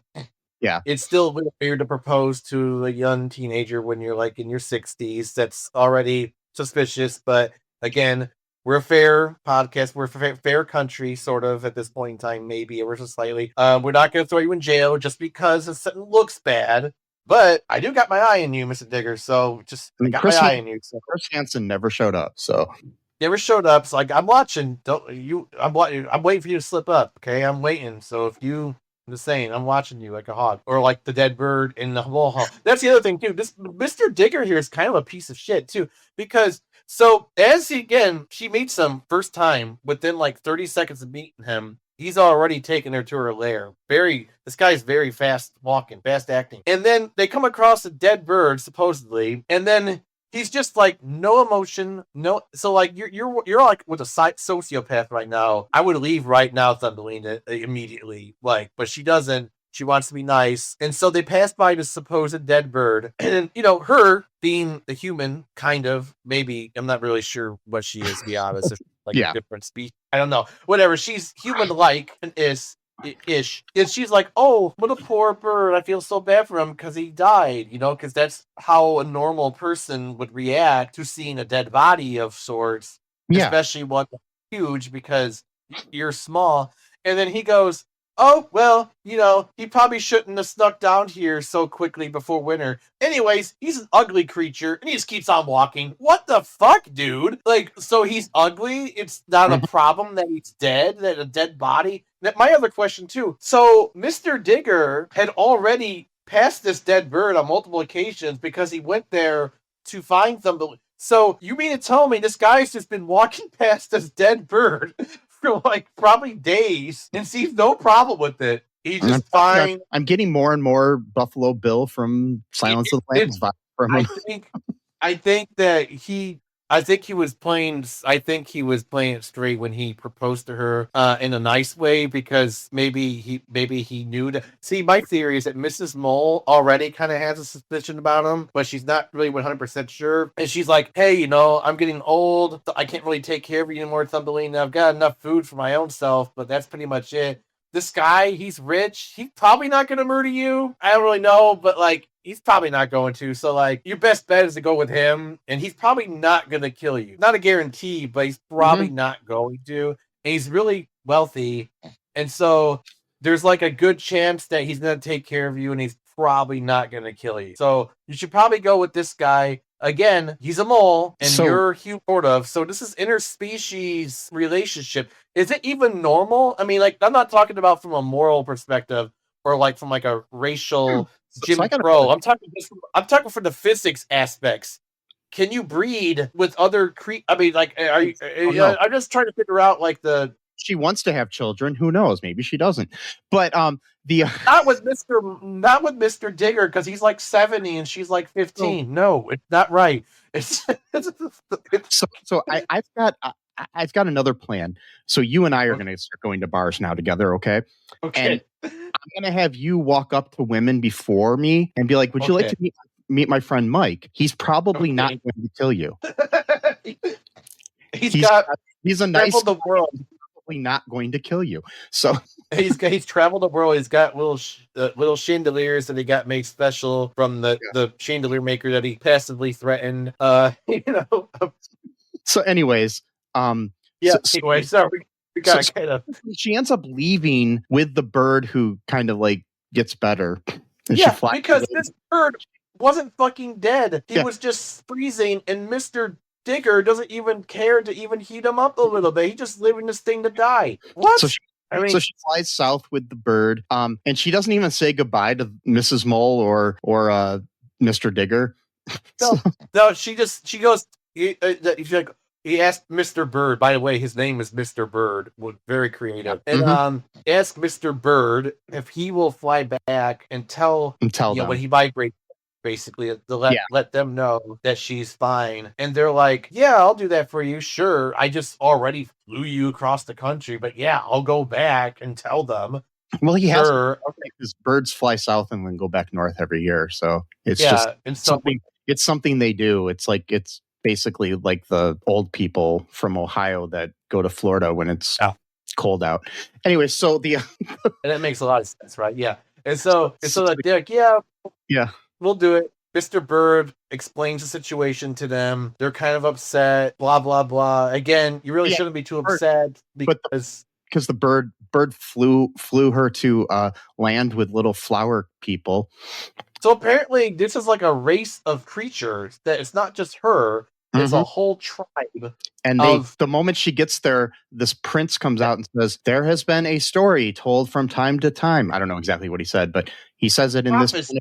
Yeah. It's still weird to propose to a young teenager when you're like in your 60s. That's already suspicious. But again, we're a fair podcast. We're a fair country, sort of, at this point in time, maybe ever so slightly. We're not going to throw you in jail just because something looks bad. But I do got my eye on you, Mr. Digger. So I got my eye on you. So. Chris Hansen never showed up. So never showed up. So I'm watching. I'm waiting for you to slip up. Okay, I'm waiting. So if you. I'm just saying, I'm watching you like a hawk, or like the dead bird in the wall hall. That's the other thing too. This Mr. Digger here is kind of a piece of shit too, because she meets him first time within like 30 seconds of meeting him. He's already taken her to her lair. This guy's very fast walking, fast acting. And then they come across a dead bird, supposedly, and then he's just like no emotion, no. So like you're like with a sociopath right now. I would leave right now, Thumbelina, immediately. Like, but she doesn't. She wants to be nice, and so they pass by this supposed dead bird, and her being the human, kind of, maybe, I'm not really sure what she is, to be honest. If like a different species, I don't know. Whatever, she's human-like and ish, and she's like, "Oh, what a poor bird! I feel so bad for him because he died." Because that's how a normal person would react to seeing a dead body of sorts, especially one huge, because you're small. And then he goes, "Oh, well, he probably shouldn't have snuck down here so quickly before winter. Anyways, he's an ugly creature, and he just keeps on walking." What the fuck, dude? Like, so he's ugly? It's not a problem that he's dead, that a dead body? My other question, too. So, Mr. Digger had already passed this dead bird on multiple occasions because he went there to find Thumbelina. So, you mean to tell me this guy's just been walking past this dead bird for like probably days and sees no problem with it? He's just fine. I'm getting more and more Buffalo Bill from Silence of the Lambs vibe from him. I think he was playing it straight when he proposed to her in a nice way, because maybe he knew that. See, my theory is that Mrs. Mole already kind of has a suspicion about him, but she's not really 100% sure. And she's like, "Hey, I'm getting old. I can't really take care of you anymore, Thumbelina. I've got enough food for my own self, but that's pretty much it. This guy, he's rich. He's probably not going to murder you. I don't really know, but like, he's probably not going to. So like, your best bet is to go with him, and he's probably not going to kill you. Not a guarantee, but he's probably not going to. And he's really wealthy, and so there's like a good chance that he's going to take care of you, and he's probably not going to kill you. So you should probably go with this guy. Again, he's a mole, and you're sort of. So this is interspecies relationship. Is it even normal? I mean, like, I'm not talking about from a moral perspective, or like from like a racial Jim Crow. I'm talking from the physics aspects. Can you breed with other I mean, like, no. I'm just trying to figure out like the. She wants to have children. Who knows? Maybe she doesn't. But not with Mr. Digger, because he's like 70 and she's like 15. No, it's not right. So I've got another plan. So you and I are going to start going to bars now together, okay? Okay. And I'm going to have you walk up to women before me and be like, "Would you like to meet my friend Mike? He's probably not going to kill you. he's a nice the world. He's probably not going to kill you." So he's traveled the world. He's got little chandeliers that he got made special from the chandelier maker that he passively threatened. So anyways, she ends up leaving with the bird, who kind of like gets better. And she flies because this bird wasn't fucking dead. He was just freezing, and Mr. Digger doesn't even care to even heat him up a little bit. He's just leaving this thing to die. What? So she flies south with the bird, and she doesn't even say goodbye to Mrs. Mole or Mr. Digger. No, she goes. He asked Mr. Bird. By the way, his name is Mr. Bird. Very creative. And ask Mr. Bird if he will fly back and tell them when he vibrates. Basically, to let them know that she's fine. And they're like, "Yeah, I'll do that for you. Sure. I just already flew you across the country, but yeah, I'll go back and tell them." Well, he has because birds fly south and then go back north every year. So it's it's something they do. It's basically like the old people from Ohio that go to Florida when it's cold out. Anyway, so and that makes a lot of sense, right? Yeah. And so they're like, yeah. We'll do it. Mr. Bird explains the situation to them. They're kind of upset, blah, blah, blah. Again, you really shouldn't be too upset because the bird flew her to land with little flower people. So apparently this is like a race of creatures that it's not just her. It's a whole tribe. And the moment she gets there, this prince comes out and says, "There has been a story told from time to time." I don't know exactly what he said, but he says it in this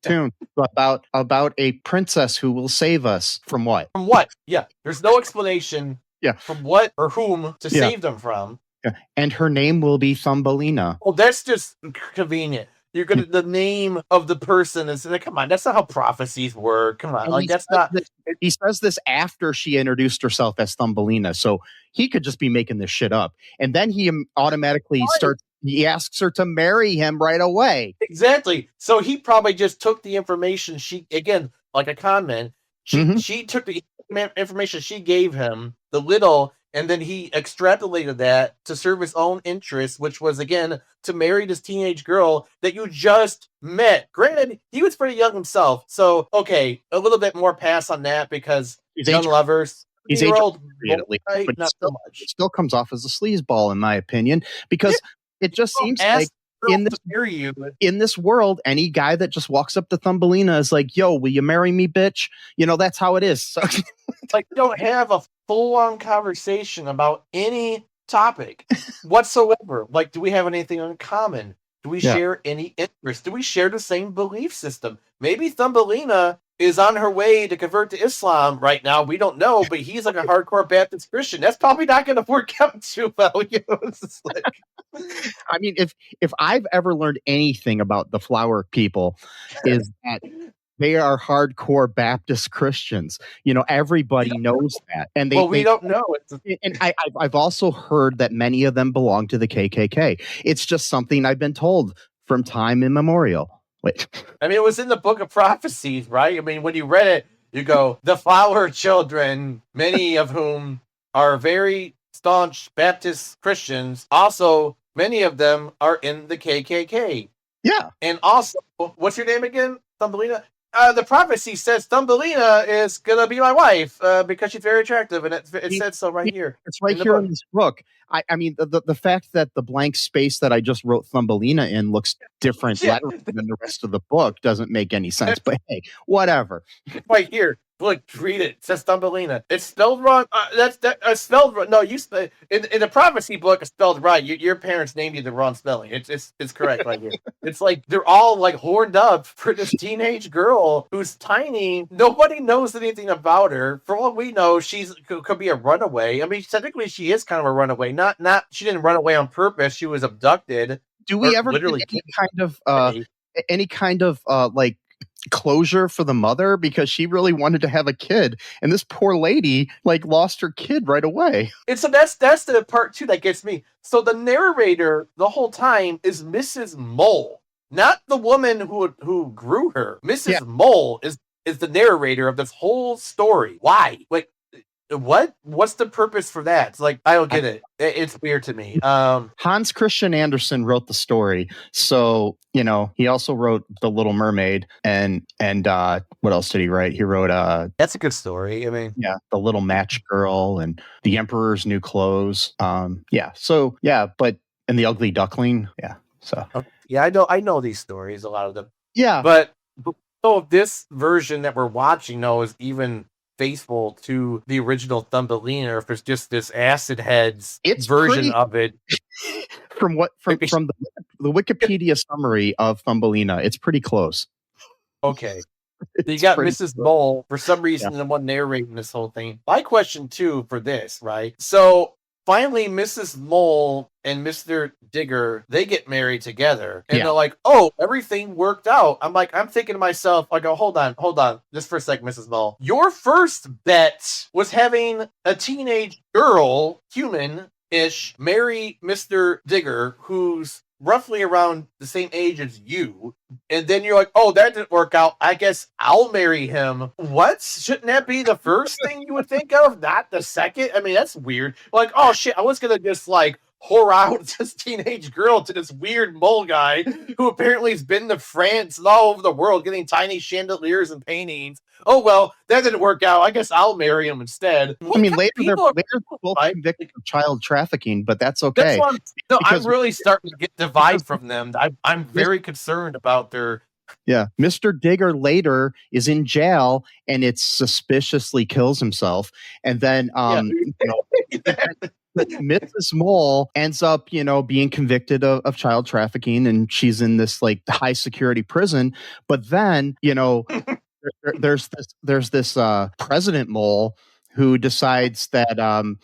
tune about a princess who will save us from what? From what? Yeah. There's no explanation. Yeah. From what or whom to save them from. Yeah. And her name will be Thumbelina. Well, that's just convenient. You're gonna the name of the person is like, come on, that's not how prophecies work. Come on, And like that's not. he says this after she introduced herself as Thumbelina, so he could just be making this shit up. And then he automatically he asks her to marry him right away. Exactly. So he probably just took the information again, like a con man. She took the information she gave him, the little, and then he extrapolated that to serve his own interests, which was, again, to marry this teenage girl that you just met. Granted, he was pretty young himself. So, okay, a little bit more pass on that because He's young lovers. He's age-old, right, but not still, so much. it still comes off as a sleazeball, in my opinion, because it just seems like in this world, any guy that just walks up to Thumbelina is like, yo, will you marry me, bitch? That's how it is. So like, don't have a full-on conversation about any topic whatsoever. Like, do we have anything in common? Do we share any interests? Do we share the same belief system? Maybe Thumbelina is on her way to convert to Islam right now. We don't know, but he's like a hardcore Baptist Christian. That's probably not going to work out too well. It's just like... I mean, if I've ever learned anything about the flower people, is that they are hardcore Baptist Christians. Everybody knows that, and we don't know. And I've also heard that many of them belong to the KKK. It's just something I've been told from time immemorial. Wait. I mean, it was in the Book of Prophecies, right? I mean, when you read it, you go, the flower children, many of whom are very staunch Baptist Christians. Also, many of them are in the KKK. Yeah. And also, what's your name again? Thumbelina? The prophecy says Thumbelina is going to be my wife because she's very attractive. And it said so right here. It's right here in this book. I mean, the fact that the blank space that I just wrote Thumbelina in looks different lettering than the rest of the book doesn't make any sense. But hey, whatever. Right here. Look, read it. It says Thumbelina. It's spelled wrong. That's spelled wrong. No, in the prophecy book, it's spelled right. Your parents named you the wrong spelling. It's correct right here. It's like they're all like horned up for this teenage girl who's tiny. Nobody knows anything about her. For all we know, could be a runaway. I mean, technically, she is kind of a runaway. Not she didn't run away on purpose. She was abducted. Do we ever get any kind of like closure for the mother, because she really wanted to have a kid, and this poor lady like lost her kid right away? And so that's the part too that gets me. So the narrator the whole time is Mrs. Mole, not the woman who grew her. Mrs. Mole is the narrator of this whole story. Why? Like, what's the purpose for that? It's like, I don't get it. It's weird to me. Hans Christian Andersen wrote the story, so he also wrote The Little Mermaid, and what else did he write? He wrote that's a good story. I mean, The Little Match Girl and The Emperor's New Clothes. But and The Ugly Duckling. I know these stories, a lot of them. But so this version that we're watching now is even faithful to the original Thumbelina, or if it's just this acid head's version of it. From the Wikipedia summary of Thumbelina, it's pretty close. Okay. You got Mrs. Mole, for some reason, the one narrating this whole thing. My question, too, for this, right? So, finally, Mrs. Mole and Mr. Digger, they get married together. And they're like, oh, everything worked out. I'm thinking to myself, I go, hold on. Just for a sec, Mrs. Mole. Your first bet was having a teenage girl, human-ish, marry Mr. Digger, who's roughly around the same age as you, and then you're like, oh, that didn't work out, I guess I'll marry him. What? Shouldn't that be the first thing you would think of, not the second? I mean, that's weird. Like, oh shit, I was gonna just like whore out this teenage girl to this weird mole guy who apparently has been to France and all over the world getting tiny chandeliers and paintings. Oh, well, that didn't work out. I guess I'll marry him instead. I mean, later they're both convicted of child trafficking, but that's okay. I'm really starting to get divide from them. I'm very concerned about their... Yeah, Mr. Digger later is in jail, and it suspiciously kills himself. And then, Mrs. Mole ends up, being convicted of child trafficking, and she's in this like high security prison. But then, there's this President Mole who decides that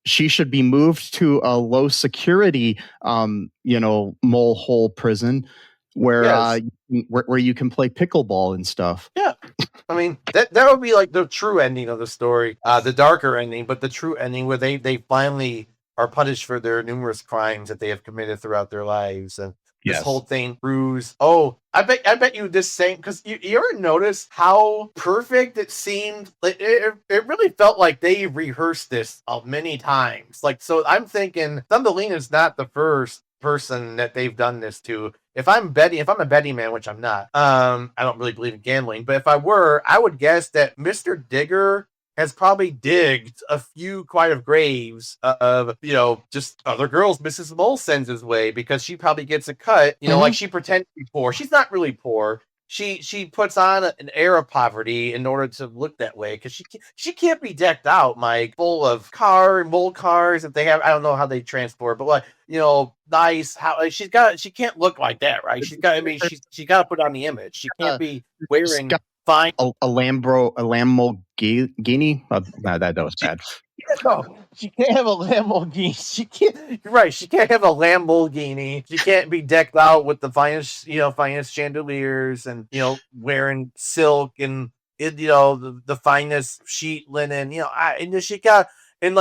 she should be moved to a low security mole hole prison where Yes. where you can play pickleball and stuff. Yeah. I mean, that would be like the true ending of the story, the darker ending, but the true ending where they finally are punished for their numerous crimes that they have committed throughout their lives, and this whole thing proves. Oh, I bet you this same, because you ever notice how perfect it seemed? Like it really felt like they rehearsed this many times. Like, so I'm thinking Thumbelina is not the first person that they've done this to. If I'm a betting man, which I'm not, I don't really believe in gambling, but if I were, I would guess that Mr. Digger has probably digged a few quite of graves of, just other girls Mrs. Mole sends his way, because she probably gets a cut, like she pretends to be poor. She's not really poor. She puts on an air of poverty in order to look that way, because she can't be decked out, Mike, full of mole cars. If they have, I don't know how they transport, but like, nice. How she can't look like that, right? She got to put on the image. She can't be wearing fine a Lamborghini. That was bad. No, she can't have a Lamborghini. She can't. You're right. She can't have a Lamborghini. She can't be decked out with the finest chandeliers, and wearing silk and the finest sheet linen. She got. And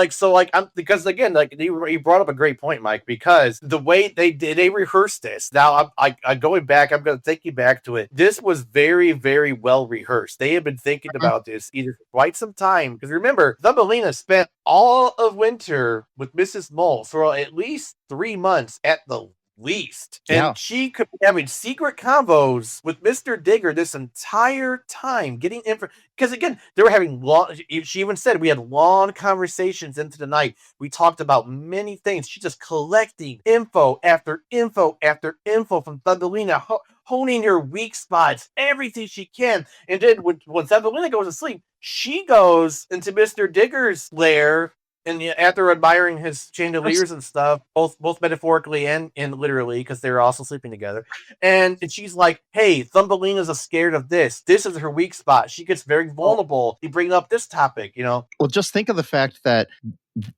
because again, like you brought up a great point, Mike, because the way they rehearsed this. Now I'm going back. I'm going to take you back to it. This was very, very well rehearsed. They had been thinking about this either for quite some time, because remember, Thumbelina spent all of winter with Mrs. Mole for at least 3 months at the least. And she could be having secret convos with Mr. Digger this entire time, getting info. Because again, they were having long, she even said we had long conversations into the night. We talked about many things. She's just collecting info after info after info from Thumbelina, honing her weak spots, everything she can. And then when Thumbelina goes to sleep, she goes into Mr. Digger's lair. And after admiring his chandeliers and stuff, both metaphorically and literally, because they're also sleeping together, and she's like, "Hey, Thumbelina's scared of this. This is her weak spot. She gets very vulnerable. You bring up this topic, Well, just think of the fact that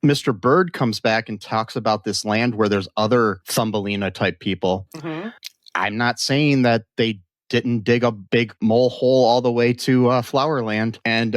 Mr. Bird comes back and talks about this land where there's other Thumbelina type people. Mm-hmm. I'm not saying that they didn't dig a big mole hole all the way to Flowerland, and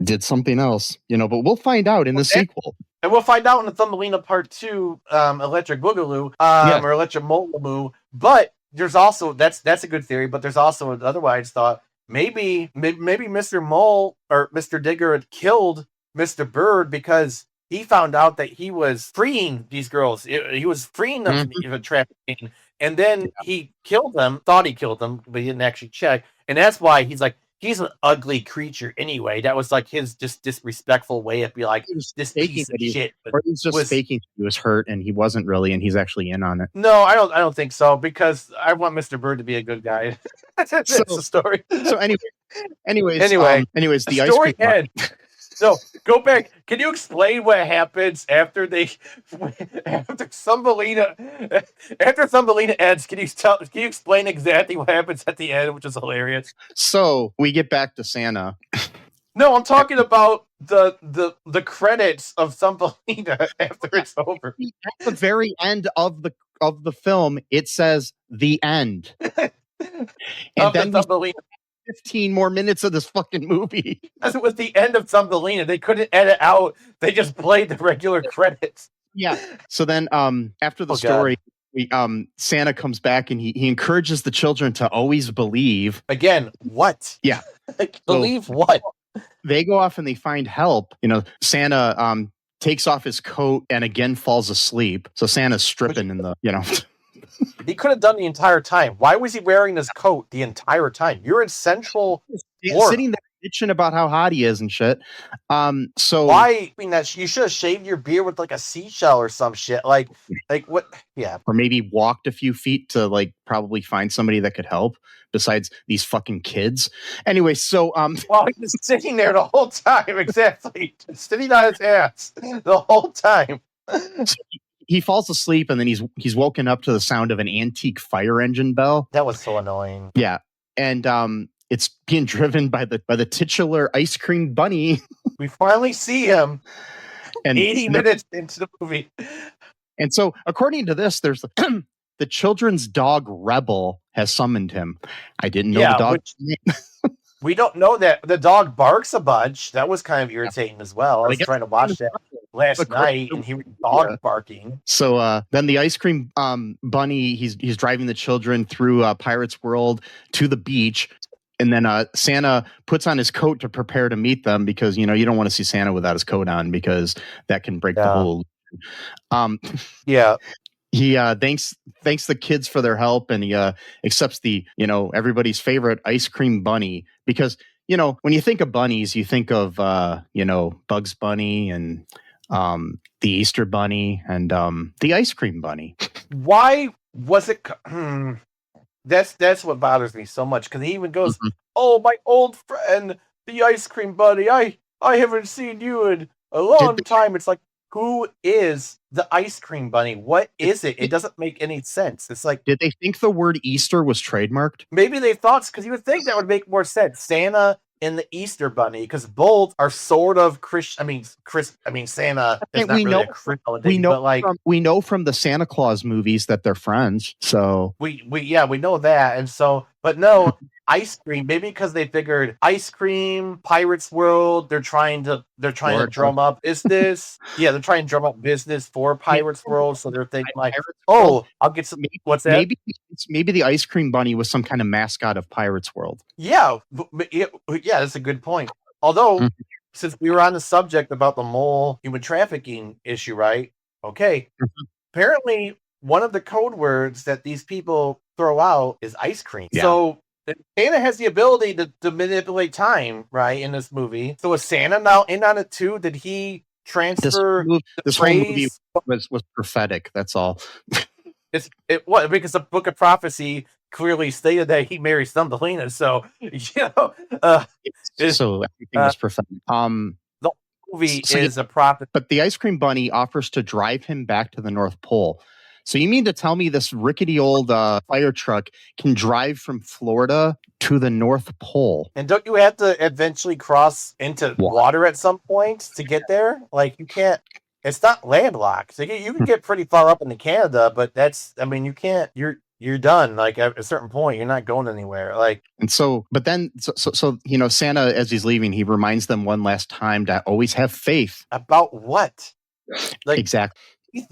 did something else, but we'll find out in the sequel. And we'll find out in the Thumbelina Part 2, Electric Boogaloo, or Electric Mole. But there's also, that's a good theory, but there's also an otherwise thought, maybe Mr. Mole or Mr. Digger had killed Mr. Bird because he found out that he was freeing these girls. He was freeing them from trafficking, and then he killed them, thought he killed them, but he didn't actually check. And that's why he's like, he's an ugly creature anyway. That was like his just disrespectful way of being like, this piece of shit. Or he's just faking he was hurt and he wasn't really, and he's actually in on it. No, I don't think so, because I want Mr. Bird to be a good guy. That's the story. So anyways, the story ice cream. So go back. Can you explain what happens after Thumbelina ends? Can you explain exactly what happens at the end, which is hilarious? So we get back to Santa. No, I'm talking about the credits of Thumbelina after it's over. At the very end of the film, it says the end. And then Thumbelina. 15 more minutes of this fucking movie. As it was the end of Thumbelina, they couldn't edit out. They just played the regular credits. Yeah. So then, after the story, Santa comes back and he encourages the children to always believe. Again, what? Yeah. Believe what? They go off and they find help. Santa takes off his coat and again falls asleep. So Santa's stripping in the. He could have done the entire time. Why was he wearing his coat the entire time? You're in Central Florida. Sitting there bitching about how hot he is and shit. So why? I mean, that you should have shaved your beard with like a seashell or some shit. Like what? Yeah. Or maybe walked a few feet to probably find somebody that could help besides these fucking kids. Anyway, so well, he was sitting there the whole time, exactly, sitting on his ass the whole time. He falls asleep and then he's woken up to the sound of an antique fire engine bell. That was so annoying. Yeah. And it's being driven by the titular ice cream bunny. We finally see him 80 minutes into the movie. And so according to this, there's the children's dog Rebel has summoned him. I didn't know the dog. We don't know that the dog barks a bunch. That was kind of irritating as well. I was trying to watch that last night, and he was dog barking. So then the ice cream bunny, he's driving the children through Pirates World to the beach. And then Santa puts on his coat to prepare to meet them because, you don't want to see Santa without his coat on because that can break the whole yeah. He thanks the kids for their help, and he accepts the everybody's favorite ice cream bunny because when you think of bunnies, you think of Bugs Bunny and the Easter Bunny and the ice cream bunny. Why was it? That's what bothers me so much because he even goes, "Oh, my old friend, the ice cream bunny. I haven't seen you in a long time." It's like, who is the ice cream bunny? What is it? It doesn't make any sense. It's like, did they think the word Easter was trademarked? Maybe they thought, because you would think that would make more sense. Santa and the Easter bunny, because both are sort of Christian. Santa is not really a Christian holiday, we know from the Santa Claus movies that they're friends. So we know that, and so, but no. Ice cream, maybe because they figured ice cream, Pirates World, they're trying to drum up business. They're trying to drum up business for Pirates World, so they're thinking like, I'll get some. What's that? Maybe the ice cream bunny was some kind of mascot of Pirates World. Yeah, that's a good point. Although, since we were on the subject about the mole human trafficking issue, right? Okay, apparently one of the code words that these people throw out is ice cream. Yeah. So Santa has the ability to manipulate time, right, in this movie. So is Santa now in on it too? Did he transfer this whole movie was prophetic, that's all. Because the Book of Prophecy clearly stated that he marries Thumbelina, so so everything was prophetic. The movie is a prophet. But the ice cream bunny offers to drive him back to the North Pole. So you mean to tell me this rickety old fire truck can drive from Florida to the North Pole? And don't you have to eventually cross into water at some point to get there? Like, you can't. It's not landlocked. So you can get pretty far up into Canada, but you can't. You're done. Like, at a certain point, you're not going anywhere. Like, and so, but then, so Santa, as he's leaving, he reminds them one last time to always have faith. About what? Like, exactly.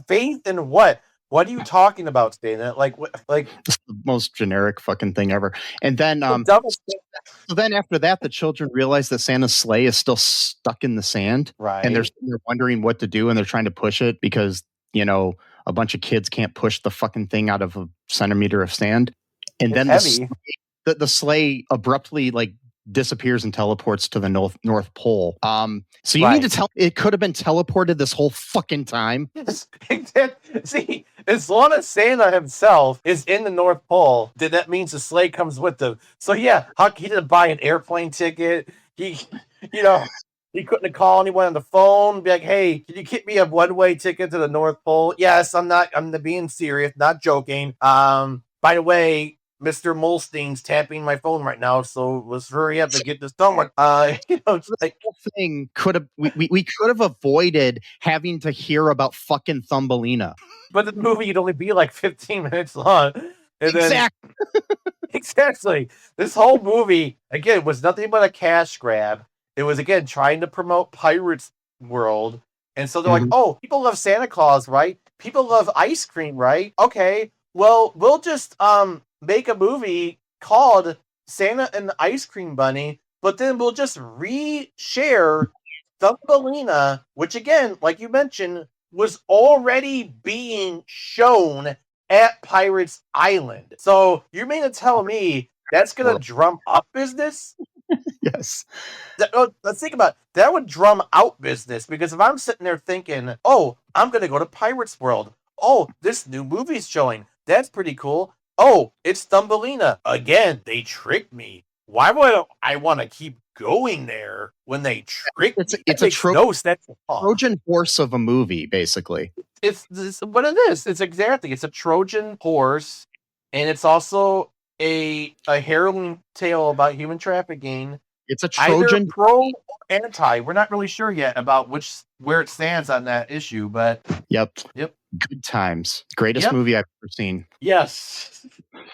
Faith in what? What are you talking about, Santa? Like it's the most generic fucking thing ever. And then, so then after that, the children realize that Santa's sleigh is still stuck in the sand, right? And they're wondering what to do, and they're trying to push it because a bunch of kids can't push the fucking thing out of a centimeter of sand. And then the sleigh abruptly disappears and teleports to the North Pole. So you mean to tell it could have been teleported this whole fucking time? See, as long as Santa himself is in the North Pole, then that means the sleigh comes with them. So yeah, he didn't buy an airplane ticket. He couldn't call anyone on the phone, be like, "Hey, can you get me a one-way ticket to the North Pole?" Yes, I'm being serious, not joking. By the way, Mr. Molstein's tapping my phone right now, so let's hurry up and get this done with. The whole thing could have we could have avoided having to hear about fucking Thumbelina. But the movie would only be like 15 minutes long. Exactly. Exactly. This whole movie, again, was nothing but a cash grab. It was, again, trying to promote Pirates World. And so they're like, oh, people love Santa Claus, right? People love ice cream, right? Okay, well, we'll just make a movie called Santa and the Ice Cream Bunny, but then we'll just reshare Thumbelina, which, again, like you mentioned, was already being shown at Pirates Island. So you mean to tell me that's going to drum up business? Yes. Let's think about it. That would drum out business, because if I'm sitting there thinking, oh, I'm going to go to Pirates World. Oh, this new movie's showing. That's pretty cool. Oh, it's Thumbelina. Again, they tricked me. Why would I want to keep going there when they trick me? It's a Trojan horse of a movie, basically. It's what it is. It's a Trojan horse, and it's also a harrowing tale about human trafficking. It's a either Trojan. pro or anti. We're not really sure yet about where it stands on that issue, but Yep. Yep. Good times. Greatest Yep. movie I've ever seen. yes,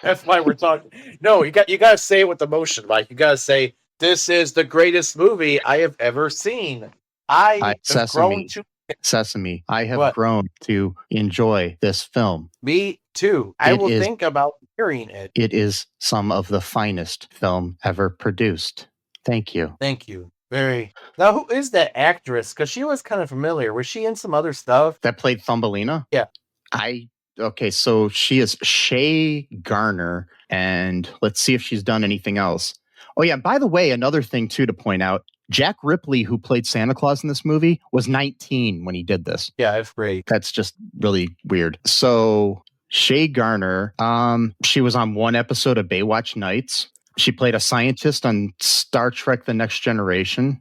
that's why we're talking. No, you got to say it with emotion, Mike. You got to say this is the greatest movie I have ever seen. I have grown to Sesame. I have What? grown to enjoy this film. me too. I It will is- think about hearing it. It is some of the finest film ever produced. Thank you. Thank you. Very. Now, who is that actress? Because she was kind of familiar. Was she in some other stuff? That played Thumbelina? Yeah. Okay, so she is Shay Garner, and let's see if she's done anything else. Oh yeah, by the way, another thing too to point out, Jack Ripley, who played Santa Claus in this movie, was 19 when he did this. Yeah, that's great. That's just really weird. So Shay Garner, she was on one episode of Baywatch Nights. She played a scientist on Star Trek The Next Generation.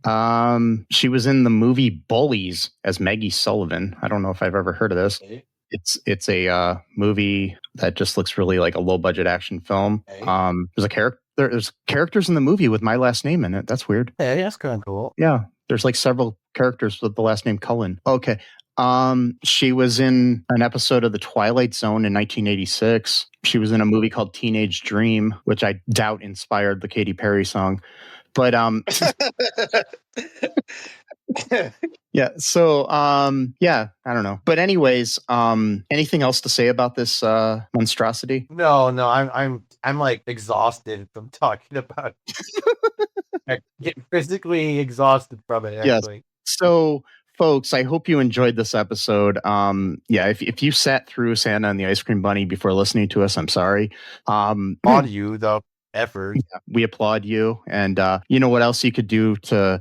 She was in the movie Bullies as Maggie Sullivan. I don't know if I've ever heard of this. Okay. It's a movie that just looks really like a low budget action film. Okay. There's characters in the movie with my last name in it. That's weird. Yeah, that's kind of cool. Yeah, there's like several characters with the last name Cullen. Okay. She was in an episode of The Twilight Zone in 1986. She was in a movie called Teenage Dream, which I doubt inspired the Katy Perry song. But yeah, so yeah, I don't know. But anyways, anything else to say about this monstrosity? No, I'm like exhausted from talking about it. I get physically exhausted from it, Yes. actually. So folks, I hope you enjoyed this episode. Yeah, if you sat through Santa and the Ice Cream Bunny before listening to us, I'm sorry. On you, the effort. Yeah, we applaud you. And you know what else you could do to,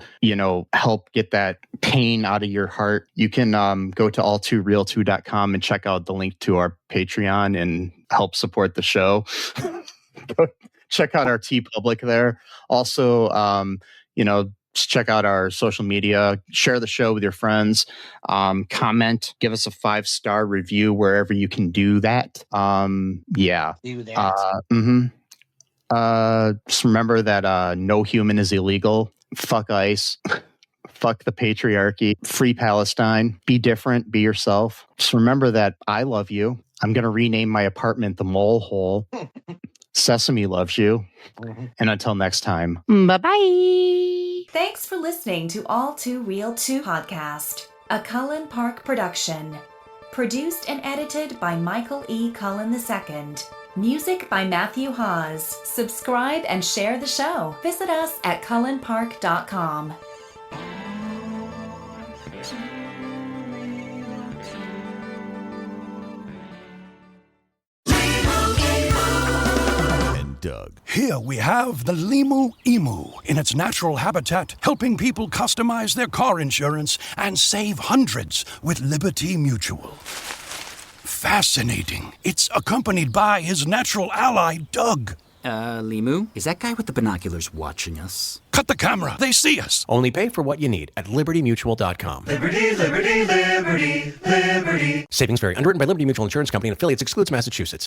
help get that pain out of your heart? You can go to all2reeltoo.com and check out the link to our Patreon and help support the show. Check out our TeePublic there. Also, just check out our social media, share the show with your friends, comment, give us a 5-star review wherever you can do that. Yeah. Do that. Just remember that no human is illegal. Fuck ICE. Fuck the patriarchy. Free Palestine. Be different. Be yourself. Just remember that I love you. I'm going to rename my apartment the Mole Hole. Sesame loves you. And until next time, bye-bye. Thanks for listening to All2ReelToo podcast, a Cullen Park production. Produced and edited by Michael E. Cullen II. Music by Matthew Hawes. Subscribe and share the show. Visit us at cullenpark.com. Doug. Here we have the Limu Emu in its natural habitat, helping people customize their car insurance and save hundreds with Liberty Mutual. Fascinating. It's accompanied by his natural ally, Doug. Limu, is that guy with the binoculars watching us? Cut the camera. They see us. Only pay for what you need at libertymutual.com. Liberty, liberty, liberty, liberty. Savings vary. Underwritten by Liberty Mutual Insurance Company and affiliates. Excludes Massachusetts.